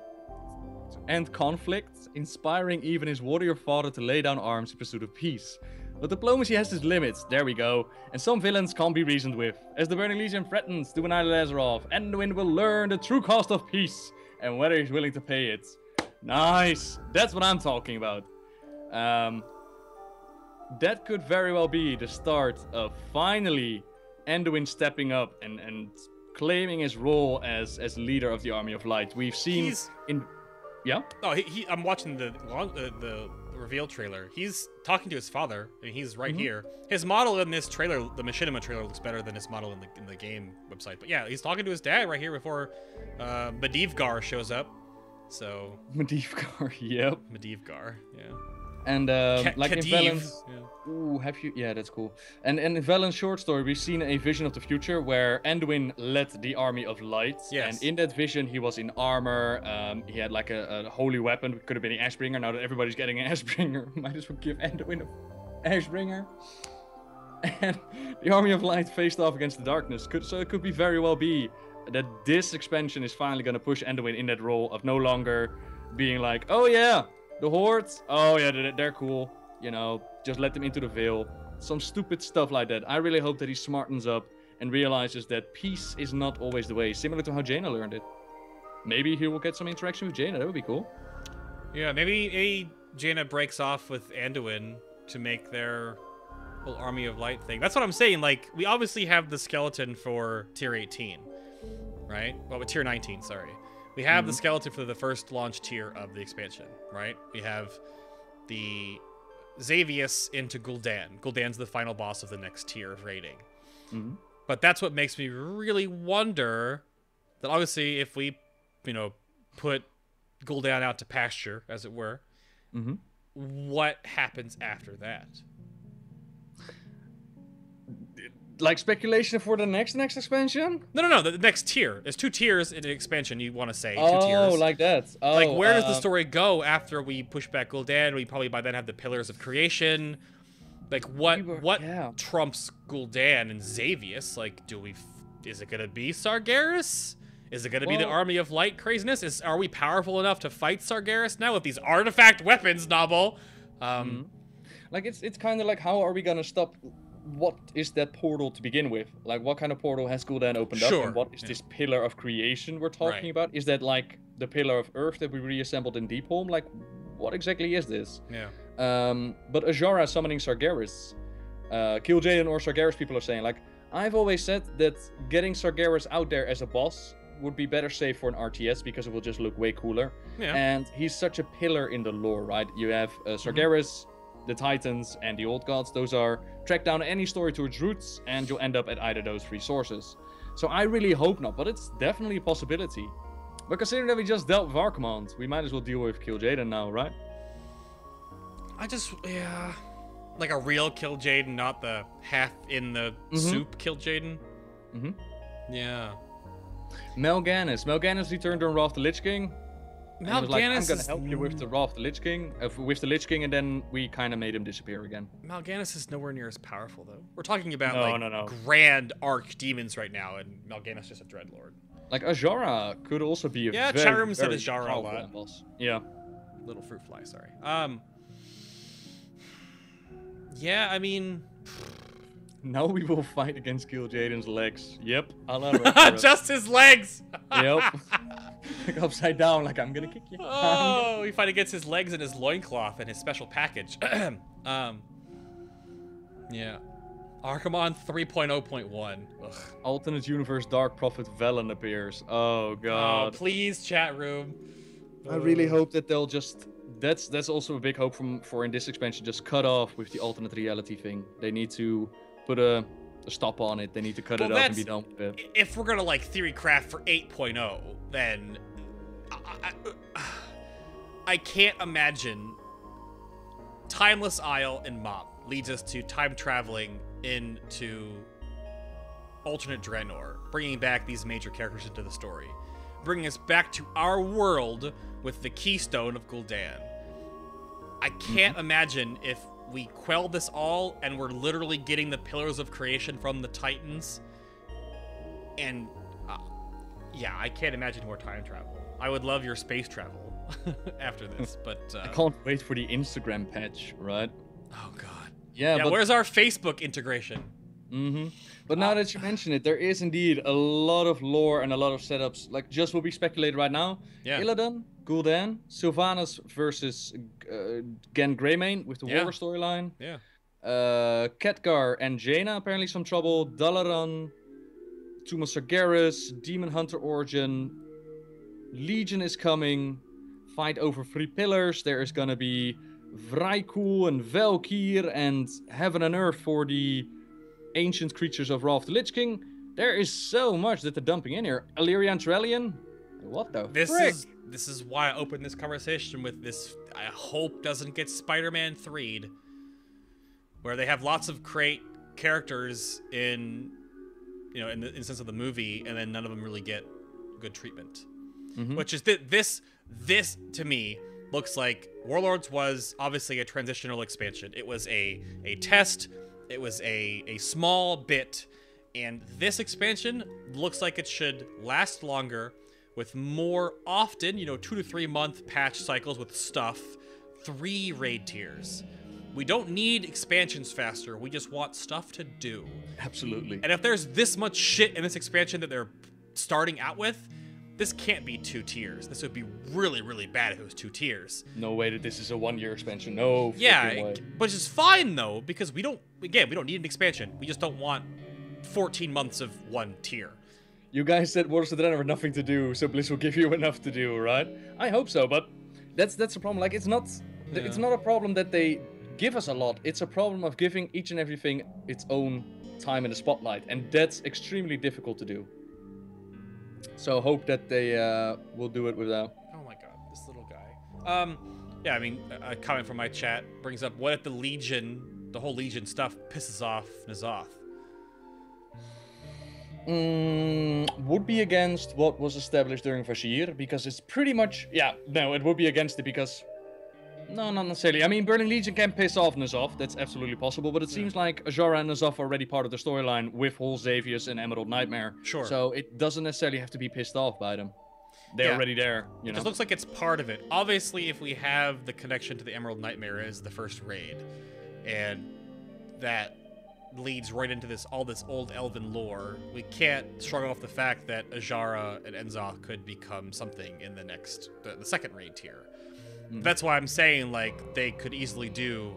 and conflict, inspiring even his warrior father to lay down arms in pursuit of peace. But diplomacy has its limits, there we go, and some villains can't be reasoned with. As the Burning Legion threatens to annihilate Azeroth, Anduin will learn the true cost of peace, and whether he's willing to pay it. Nice! That's what I'm talking about. That could very well be the start of finally Anduin stepping up and claiming his role as leader of the Army of Light. We've seen Yeah? Oh, I'm watching the reveal trailer. He's talking to his father. I mean, he's right here. His model in this trailer, the Machinima trailer, looks better than his model in the game website. But yeah, he's talking to his dad right here before Medivhgar shows up. So Medivhgar, yep. Medivhgar, yeah. And like in Khedive. Valen's, ooh, have you? Yeah, that's cool. And in Valen's short story, we've seen a vision of the future where Anduin led the army of light. Yes. And in that vision, he was in armor. He had like a holy weapon. It could have been an Ashbringer. Now that everybody's getting an Ashbringer, might as well give Anduin an Ashbringer. And the army of light faced off against the darkness. So it could be very well be that this expansion is finally going to push Anduin in that role of no longer being like, oh yeah, the hordes, oh yeah, they're cool, you know, just let them into the veil. Some stupid stuff like that. I really hope that he smartens up and realizes that peace is not always the way, similar to how Jaina learned it. Maybe he will get some interaction with Jaina, that would be cool. Yeah, maybe Jaina breaks off with Anduin to make their whole Army of Light thing. That's what I'm saying, like, we obviously have the skeleton for tier 18, right? Well, with tier 19, sorry. We have the skeleton for the first launch tier of the expansion, right? We have the Xavius into Gul'dan. Gul'dan's the final boss of the next tier of rating. But that's what makes me really wonder that obviously if we, you know, put Gul'dan out to pasture, as it were, what happens after that? Like speculation for the next expansion? No. The next tier. There's 2 tiers in the expansion. You want to say 2 tiers? Oh, like that. Oh, like where does the story go after we push back Gul'dan? We probably by then have the Pillars of Creation. Like what trumps Gul'dan and Xavius? Like, is it gonna be Sargeras? Is it gonna be the Army of Light craziness? Are we powerful enough to fight Sargeras now with these artifact weapons, Novel? Like it's kind of like, how are we gonna stop? What is that portal to begin with? Like, what kind of portal has Gul'dan opened up? And what is this pillar of creation we're talking about? Is that like the pillar of earth that we reassembled in Deepholm? Like, what exactly is this? Yeah. But Azshara summoning Sargeras. Kil'jaeden or Sargeras people are saying, like, I've always said that getting Sargeras out there as a boss would be better saved for an RTS because it will just look way cooler. Yeah. And he's such a pillar in the lore, right? You have Sargeras, the Titans, and the Old Gods. Those are track down any story to its roots, and you'll end up at either of those 3 sources. So I really hope not, but it's definitely a possibility. But considering that we just dealt with Archimonde, we might as well deal with Kil'jaeden now, right? Yeah. Like a real Kil'jaeden, not the half in the soup Kil'jaeden. Yeah. Mal'Ganis. Mal'Ganis returned on Wrath the Lich King. Mal'Ganis like, I'm gonna help you with the Wrath the Lich King, and then we kind of made him disappear again. Mal'Ganis is nowhere near as powerful, though. We're talking about no. grand arc demons right now, and Mal'Ganis is just a dreadlord. Like Azshara could also be a very, Charum said very Azshara a lot. powerful boss. Yeah. Little fruit fly, sorry. Yeah, I mean, now we will fight against Kil'jaeden's legs. Yep. Just his legs. Yep. Like upside down, like I'm gonna kick you. Oh, we fight against his legs and his loincloth and his special package. Yeah. Archimonde 3.0.1. Alternate universe Dark Prophet Velen appears. Oh god. Oh, please, chat room. I really hope that they'll just. That's also a big hope for in this expansion. Just cut off with the alternate reality thing. They need to put a stop on it. They need to cut it off and be done with it. If we're gonna like theory craft for 8.0, then I can't imagine Timeless Isle and Mop leads us to time traveling into alternate Draenor, bringing back these major characters into the story, bringing us back to our world with the keystone of Gul'dan. I can't imagine if we quell this all and we're literally getting the Pillars of Creation from the Titans. And yeah, I can't imagine more time travel. I would love your space travel after this, but I can't wait for the Instagram patch, right? Oh god. Yeah, but where's our Facebook integration? But now that you mention it, there is indeed a lot of lore and a lot of setups. Like, just what we speculate right now. Yeah. Illidan, Gul'dan, Sylvanas versus Gen Greymane with the War storyline. Yeah. Khadgar and Jaina, apparently some trouble. Dalaran, Tomb of Sargeras, Demon Hunter Origin. Legion is coming. Fight over 3 pillars. There is gonna be Vrykul and Valkyr and Heaven and Earth for the ancient creatures of Wrath the Lich King. There is so much that they're dumping in here. Illyrian Trellian, What the This frick? is why I opened this conversation with this. I hope doesn't get Spider-Man 3'd, where they have lots of great characters in, you know, in the sense of the movie, and then none of them really get good treatment. Which is this to me looks like Warlords was obviously a transitional expansion. It was a test. It was a small bit, and this expansion looks like it should last longer, with more often, you know, 2 to 3 month patch cycles with stuff, 3 raid tiers. We don't need expansions faster. We just want stuff to do. Absolutely. And if there's this much shit in this expansion that they're starting out with, this can't be 2 tiers. This would be really, really bad if it was 2 tiers. No way that this is a 1-year expansion. No. Yeah, Way. but it's fine though, because we don't need an expansion. We just don't want 14 months of 1 tier. You guys said Wars of the Dead have nothing to do, so Bliss will give you enough to do, right? I hope so, but that's the problem. Like, it's not a problem that they give us a lot. It's a problem of giving each and everything its own time in the spotlight, and that's extremely difficult to do. So hope that they will do it without. Oh my god, this little guy. Yeah, I mean, a comment from my chat brings up, what if the Legion, the whole Legion stuff pisses off N'Zoth? Would be against what was established during Vashir, because it's pretty much... Yeah, no, it would be against it because... No, not necessarily. I mean, Burning Legion can piss off N'Zoth, that's absolutely possible, but it seems like Azara and N'Zoth are already part of the storyline with whole Xavius and Emerald Nightmare. Sure. So it doesn't necessarily have to be pissed off by them. They're already there, you know? It just looks like it's part of it. Obviously, if we have the connection to the Emerald Nightmare as the first raid, and that leads right into all this old elven lore, we can't shrug off the fact that Azara and N'Zoth could become something in the second raid tier. That's why I'm saying, like, they could easily do,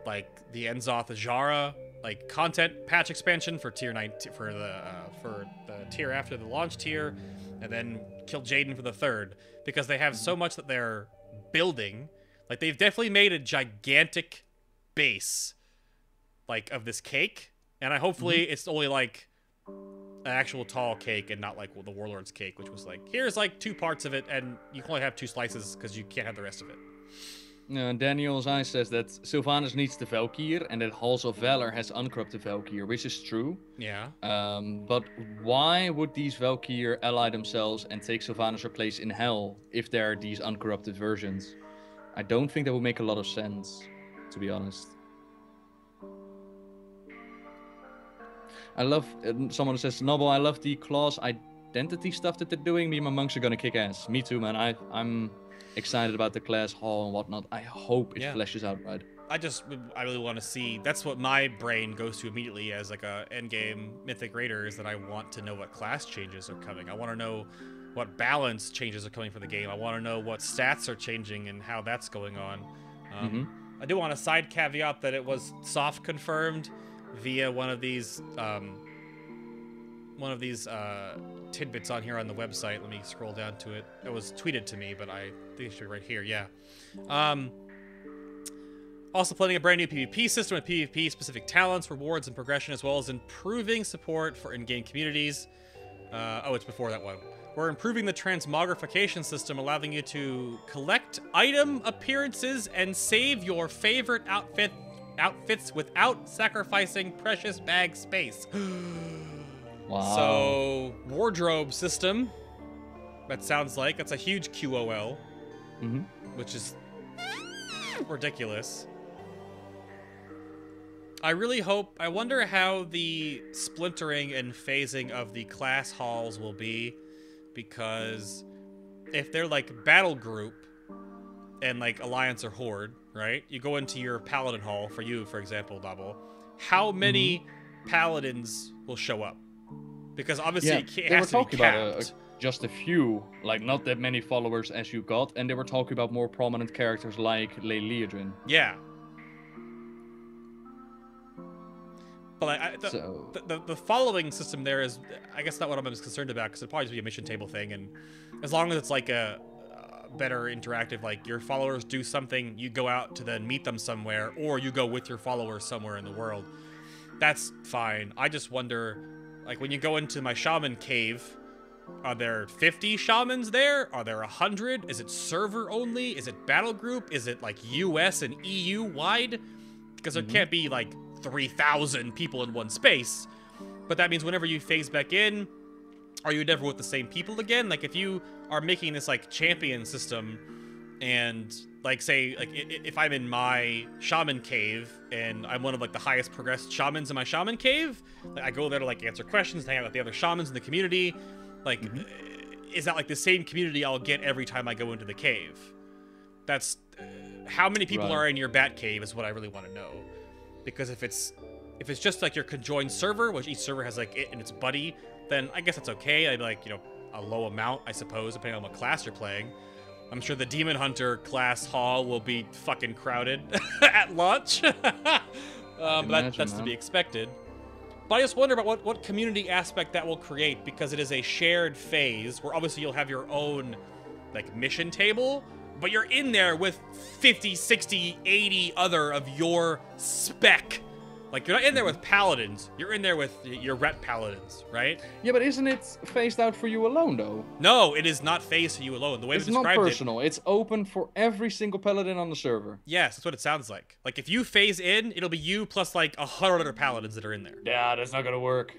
like, the N'Zoth Azara, like, content patch expansion for tier 9 for the tier after the launch tier, and then kill Jaden for the third, because they have so much that they're building. Like, they've definitely made a gigantic base, like, of this cake, and hopefully it's only like an actual tall cake and not like the Warlord's cake, which was like, here's like 2 parts of it, and you can only have 2 slices because you can't have the rest of it. Daniel's Eye says that Sylvanas needs the Valkyr and that Halls of Valor has uncorrupted Valkyr, which is true. Yeah. But why would these Valkyr ally themselves and take Sylvanas' place in Hell if there are these uncorrupted versions? I don't think that would make a lot of sense, to be honest. I love, someone says, Noble, I love the class identity stuff that they're doing. Me and my monks are gonna kick ass. Me too, man. I'm excited about the class hall and whatnot. I hope it fleshes out right. I really want to see, that's what my brain goes to immediately as like a endgame Mythic Raider, is that I want to know what class changes are coming. I want to know what balance changes are coming for the game. I want to know what stats are changing and how that's going on. I do want a side caveat that it was soft confirmed via one of these tidbits on here on the website. Let me scroll down to it. It was tweeted to me, but I think it should be right here. Yeah. Also planning a brand new PvP system with PvP-specific talents, rewards, and progression, as well as improving support for in-game communities. Oh, it's before that one. We're improving the transmogrification system, allowing you to collect item appearances and save your favorite outfits without sacrificing precious bag space. Wow. So, wardrobe system. That sounds like that's a huge QOL, which is ridiculous. I really hope. I wonder how the splintering and phasing of the class halls will be, because if they're like battle group and like Alliance or Horde, right? You go into your Paladin hall, for you, for example, Double. How many Paladins will show up? Because obviously it has to be capped. Just a few, like not that many followers as you got, and they were talking about more prominent characters like Ley Leodrin. Yeah. But the following system there is, I guess, not what I'm most concerned about, because it'll probably just be a mission table thing, and as long as it's like a better interactive, like your followers do something, you go out to then meet them somewhere, or you go with your followers somewhere in the world, that's fine. I just wonder, like when you go into my shaman cave, Are there 50 shamans there? Are there 100? Is it server only? Is it battle group? Is it like US and EU wide? Because there can't be like 3,000 people in one space. But that means whenever you phase back in, are you never with the same people again? Like if you are making this like champion system, and like say like if I'm in my shaman cave and I'm one of like the highest progressed shamans in my shaman cave, like I go there to like answer questions, hang out with the other shamans in the community. Like, is that like the same community I'll get every time I go into the cave? That's how many people are in your bat cave is what I really want to know. Because if it's just like your conjoined server, which each server has like it and its buddy, then I guess that's okay. I'd be like, you know, a low amount, I suppose, depending on what class you're playing. I'm sure the Demon Hunter class hall will be fucking crowded at launch. But that's to be expected. But I just wonder about what community aspect that will create, because it is a shared phase where obviously you'll have your own like mission table, but you're in there with 50, 60, 80 other of your spec. Like, you're not in there with paladins. You're in there with your ret paladins, right? Yeah, but isn't it phased out for you alone, though? No, it is not phased for you alone. The way we described it... It's not personal. It's open for every single paladin on the server. Yes, that's what it sounds like. Like, if you phase in, it'll be you plus, like, 100 other paladins that are in there. Yeah, that's not gonna work.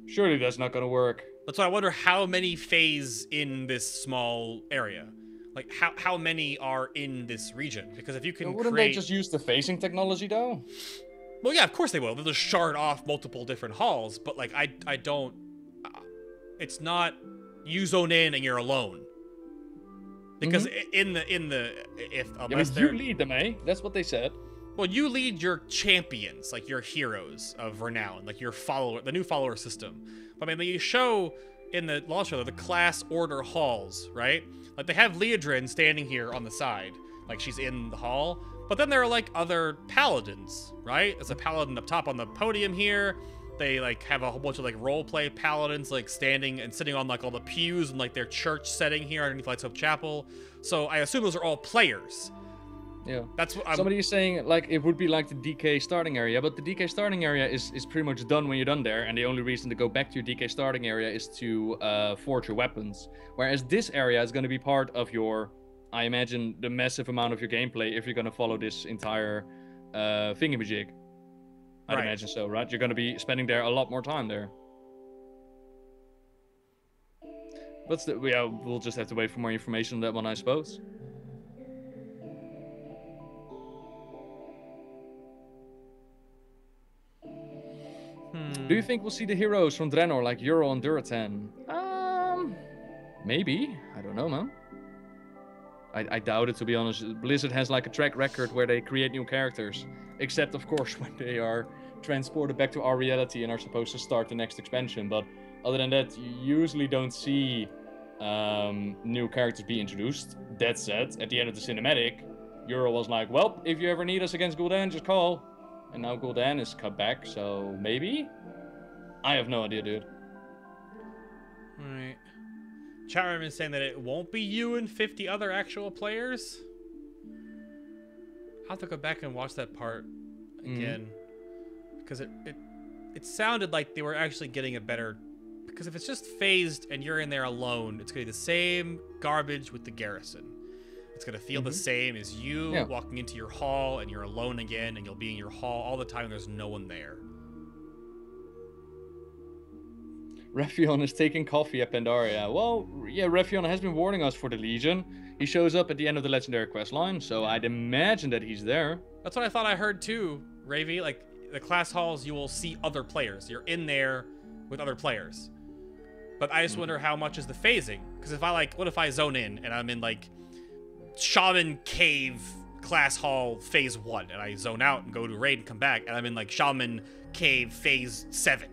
Surely that's not gonna work. That's why I wonder how many phase in this small area. Like, how many are in this region? Because if you can wouldn't they just use the phasing technology, though? Well, yeah, of course they will. They'll just shard off multiple different halls, but like I don't. It's not you zone in and you're alone. Because unless you lead them, eh? That's what they said. Well, you lead your champions, like your heroes of renown, like your follower, the new follower system. But I mean, you show in the launch trailer the class order halls, right? Like they have Leodrin standing here on the side, like she's in the hall. But then there are like other paladins, right? There's a paladin up top on the podium here. They like have a whole bunch of like roleplay paladins like standing and sitting on like all the pews and like their church setting here underneath Lights Hope Chapel. So I assume those are all players. Yeah. That's what somebody is saying, like it would be like the DK starting area, but the DK starting area is pretty much done when you're done there, and the only reason to go back to your DK starting area is to forge your weapons. Whereas this area is going to be part of your, I imagine, the massive amount of your gameplay if you're going to follow this entire thingamajig. I'd imagine so, right? You're going to be spending there a lot more time there. But yeah, we'll just have to wait for more information on that one, I suppose. Do you think we'll see the heroes from Draenor like Euro and Duratan? Maybe. I don't know, man. I doubt it, to be honest. Blizzard has like a track record where they create new characters. Except, of course, when they are transported back to our reality and are supposed to start the next expansion. But other than that, you usually don't see new characters be introduced. That said, at the end of the cinematic, Euro was like, well, if you ever need us against Gul'dan, just call. And now Gul'dan is cut back, so maybe? I have no idea, dude. Alright. Chat room is saying that it won't be you and 50 other actual players. I'll have to go back and watch that part again. Because it sounded like they were actually getting a better... Because if it's just phased and you're in there alone, it's going to be the same garbage with the garrison. It's going to feel the same as you walking into your hall and you're alone again, and you'll be in your hall all the time and there's no one there. Raytheon is taking coffee at Pandaria. Well, yeah, Raytheon has been warning us for the Legion. He shows up at the end of the Legendary Quest line, so I'd imagine that he's there. That's what I thought I heard too, Ravy. Like, the class halls, you will see other players. You're in there with other players. But I just wonder how much is the phasing. Because if I, like, what if I zone in and I'm in, like, Shaman Cave class hall phase 1, and I zone out and go to raid and come back, and I'm in, like, Shaman Cave phase 7,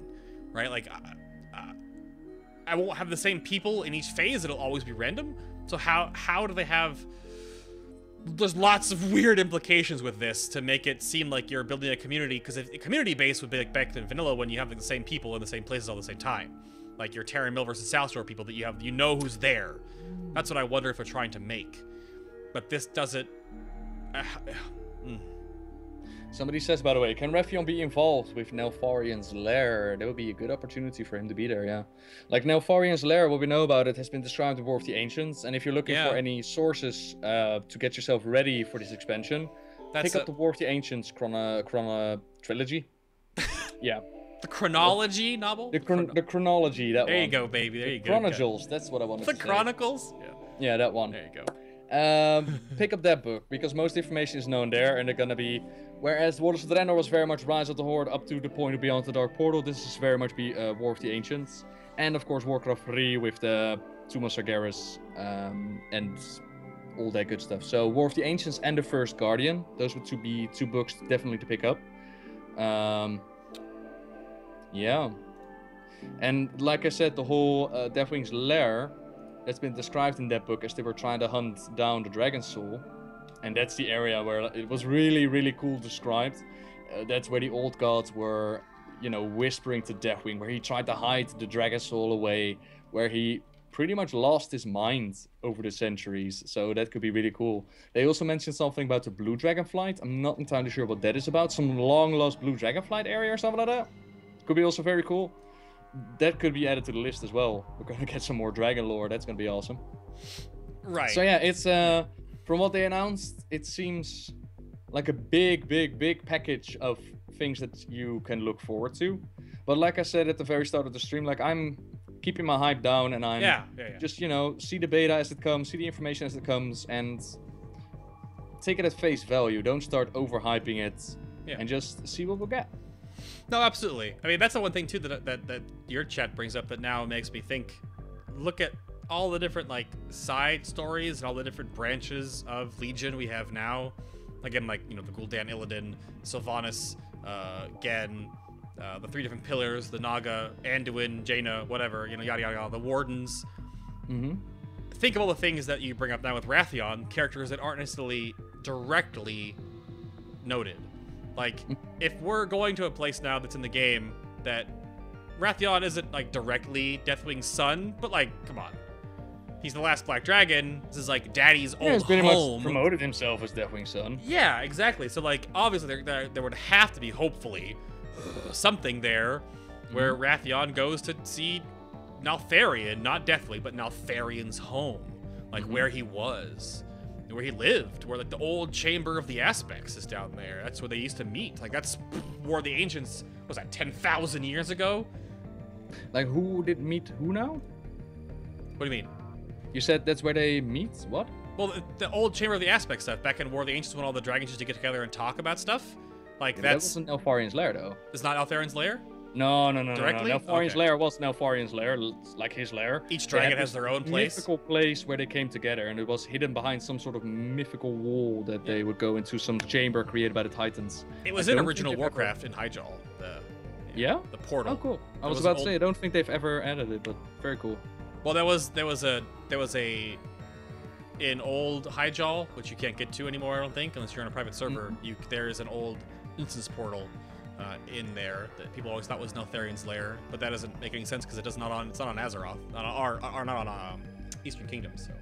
right? Like, I won't have the same people in each phase. It'll always be random. So how do they have... There's lots of weird implications with this to make it seem like you're building a community, because if a community base would be like back in vanilla when you have like, the same people in the same places all the same time. Like your Terran Mill versus South Shore people that you know who's there. That's what I wonder if they're trying to make. But this doesn't... Somebody says, by the way, can Raytheon be involved with Neltharion's lair? That would be a good opportunity for him to be there, yeah. Like, Neltharion's lair, what we know about it, has been described in War of the Ancients. And if you're looking for any sources to get yourself ready for this expansion, pick up the War of the Ancients trilogy. Yeah. The chronology novel? The chronology, that there one. You go, baby. There you go. Chronicles, that's what I wanted to say. The Chronicles? Yeah, that one. There you go. Pick up that book, because most information is known there, and they're gonna be... Whereas Waters of Draenor was very much Rise of the Horde up to the point of Beyond the Dark Portal, this is very much War of the Ancients. And of course Warcraft 3 with the Tomb of Sargeras, and all that good stuff. So War of the Ancients and the First Guardian, those would be two books definitely to pick up. Yeah. And like I said, the whole Deathwing's lair, that's been described in that book as they were trying to hunt down the Dragon Soul. And that's the area where it was really, really cool described. That's where the old gods were, you know, whispering to Deathwing, where he tried to hide the Dragon Soul away, where he pretty much lost his mind over the centuries. So that could be really cool. They also mentioned something about the Blue Dragonflight. I'm not entirely sure what that is about. Some long-lost Blue Dragonflight area or something like that. Could be also very cool. That could be added to the list as well. We're gonna get some more dragon lore. That's gonna be awesome. Right. So yeah, it's from what they announced, it seems like a big package of things that you can look forward to. But like I said at the very start of the stream, like I'm keeping my hype down, and I'm just, you know, see the beta as it comes, see the information as it comes, and take it at face value. Don't start overhyping it, and just see what we'll get. No, absolutely. I mean, that's the one thing too that your chat brings up that now makes me think. Look at all the different like side stories and all the different branches of Legion we have now. Again, like, you know, the Gul'dan, Illidan, Sylvanas, Gen, the three different pillars, the Naga, Anduin, Jaina, whatever, you know, yada yada yada, the Wardens. Think of all the things that you bring up now with Wrathion, characters that aren't necessarily directly noted. Like, if we're going to a place now that's in the game that Wrathion isn't, like, directly Deathwing's son, but, like, come on. He's the last Black Dragon. This is, like, Daddy's old he's pretty home. much promoted himself as Deathwing's son. Yeah, exactly. So, like, obviously there would have to be, hopefully, something there where Wrathion goes to see Neltharion, not Deathwing, but Neltharion's home. Like, where he was. Where he lived, where like the old chamber of the aspects is down there. That's where they used to meet. Like, that's War of the Ancients, was that 10,000 years ago? Like, who did meet who now? What do you mean? You said that's where they meet? What? Well, the old chamber of the aspects stuff back in War of the Ancients when all the dragons used to get together and talk about stuff. Like, that wasn't Neltharion's lair, though. It's not Neltharion's lair? No. Directly? Neltharion's lair was Neltharion's lair, like his lair. Each dragon has their own place. Mythical place where they came together, and it was hidden behind some sort of mythical wall that they would go into, some chamber created by the Titans. It was in original Warcraft in Hyjal. Yeah? The portal. Oh, cool. I was about to say, I don't think they've ever added it, but very cool. Well, there was a in old Hyjal, which you can't get to anymore, I don't think, unless you're on a private server. There is an old instance portal in there that people always thought was Neltharion's lair, but that doesn't make any sense because it's not on Azeroth, not on Eastern Kingdom, so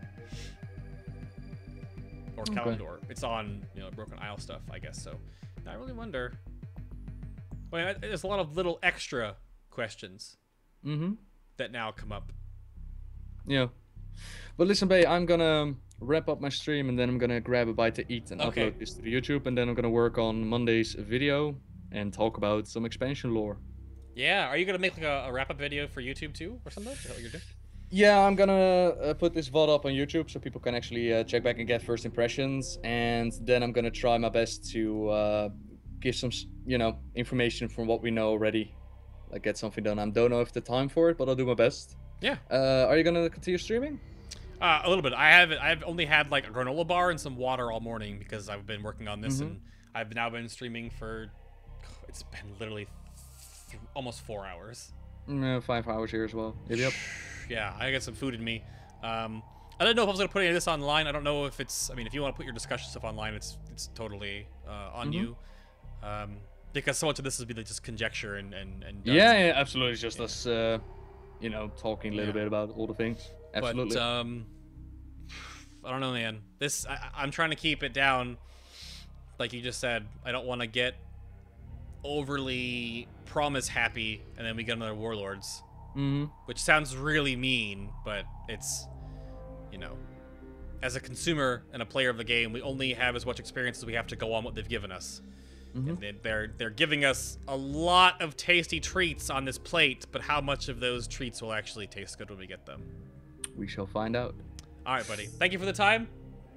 or Kalimdor. It's on, you know, Broken Isle stuff, I guess. So I really wonder. Well, there's a lot of little extra questions that now come up. Yeah, but listen, Bay, I'm gonna wrap up my stream and then I'm gonna grab a bite to eat and upload this to the YouTube, and then I'm gonna work on Monday's video and talk about some expansion lore. Yeah, are you gonna make like a wrap-up video for YouTube too, or something? Is that what you're doing? Yeah, I'm gonna put this VOD up on YouTube so people can actually check back and get first impressions, and then I'm gonna try my best to give some, you know, information from what we know already, like get something done. I don't know if the time for it, but I'll do my best. Yeah. Are you gonna continue streaming? A little bit. I've only had like a granola bar and some water all morning because I've been working on this, and I've now been streaming for. It's been literally almost 4 hours. 5 hours here as well. Yep. Yeah, I got some food in me. I don't know if I was gonna put any of this online. I don't know if it's. I mean, if you want to put your discussion stuff online, it's totally on you. Because so much of this will be like just conjecture and yeah, absolutely. It's just us, you know, talking a little bit about all the things. Absolutely. But I don't know, man. I'm trying to keep it down like you just said, I don't want to get overly promise happy, and then we get another Warlords. Which sounds really mean, but it's, you know, as a consumer and a player of the game, we only have as much experience as we have to go on what they've given us. And they're giving us a lot of tasty treats on this plate, but how much of those treats will actually taste good when we get them? We shall find out. All right, buddy. Thank you for the time.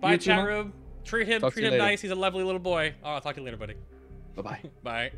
Bye, chat room. Treat him nice. He's a lovely little boy. Oh, I'll talk to you later, buddy. Bye-bye. Bye.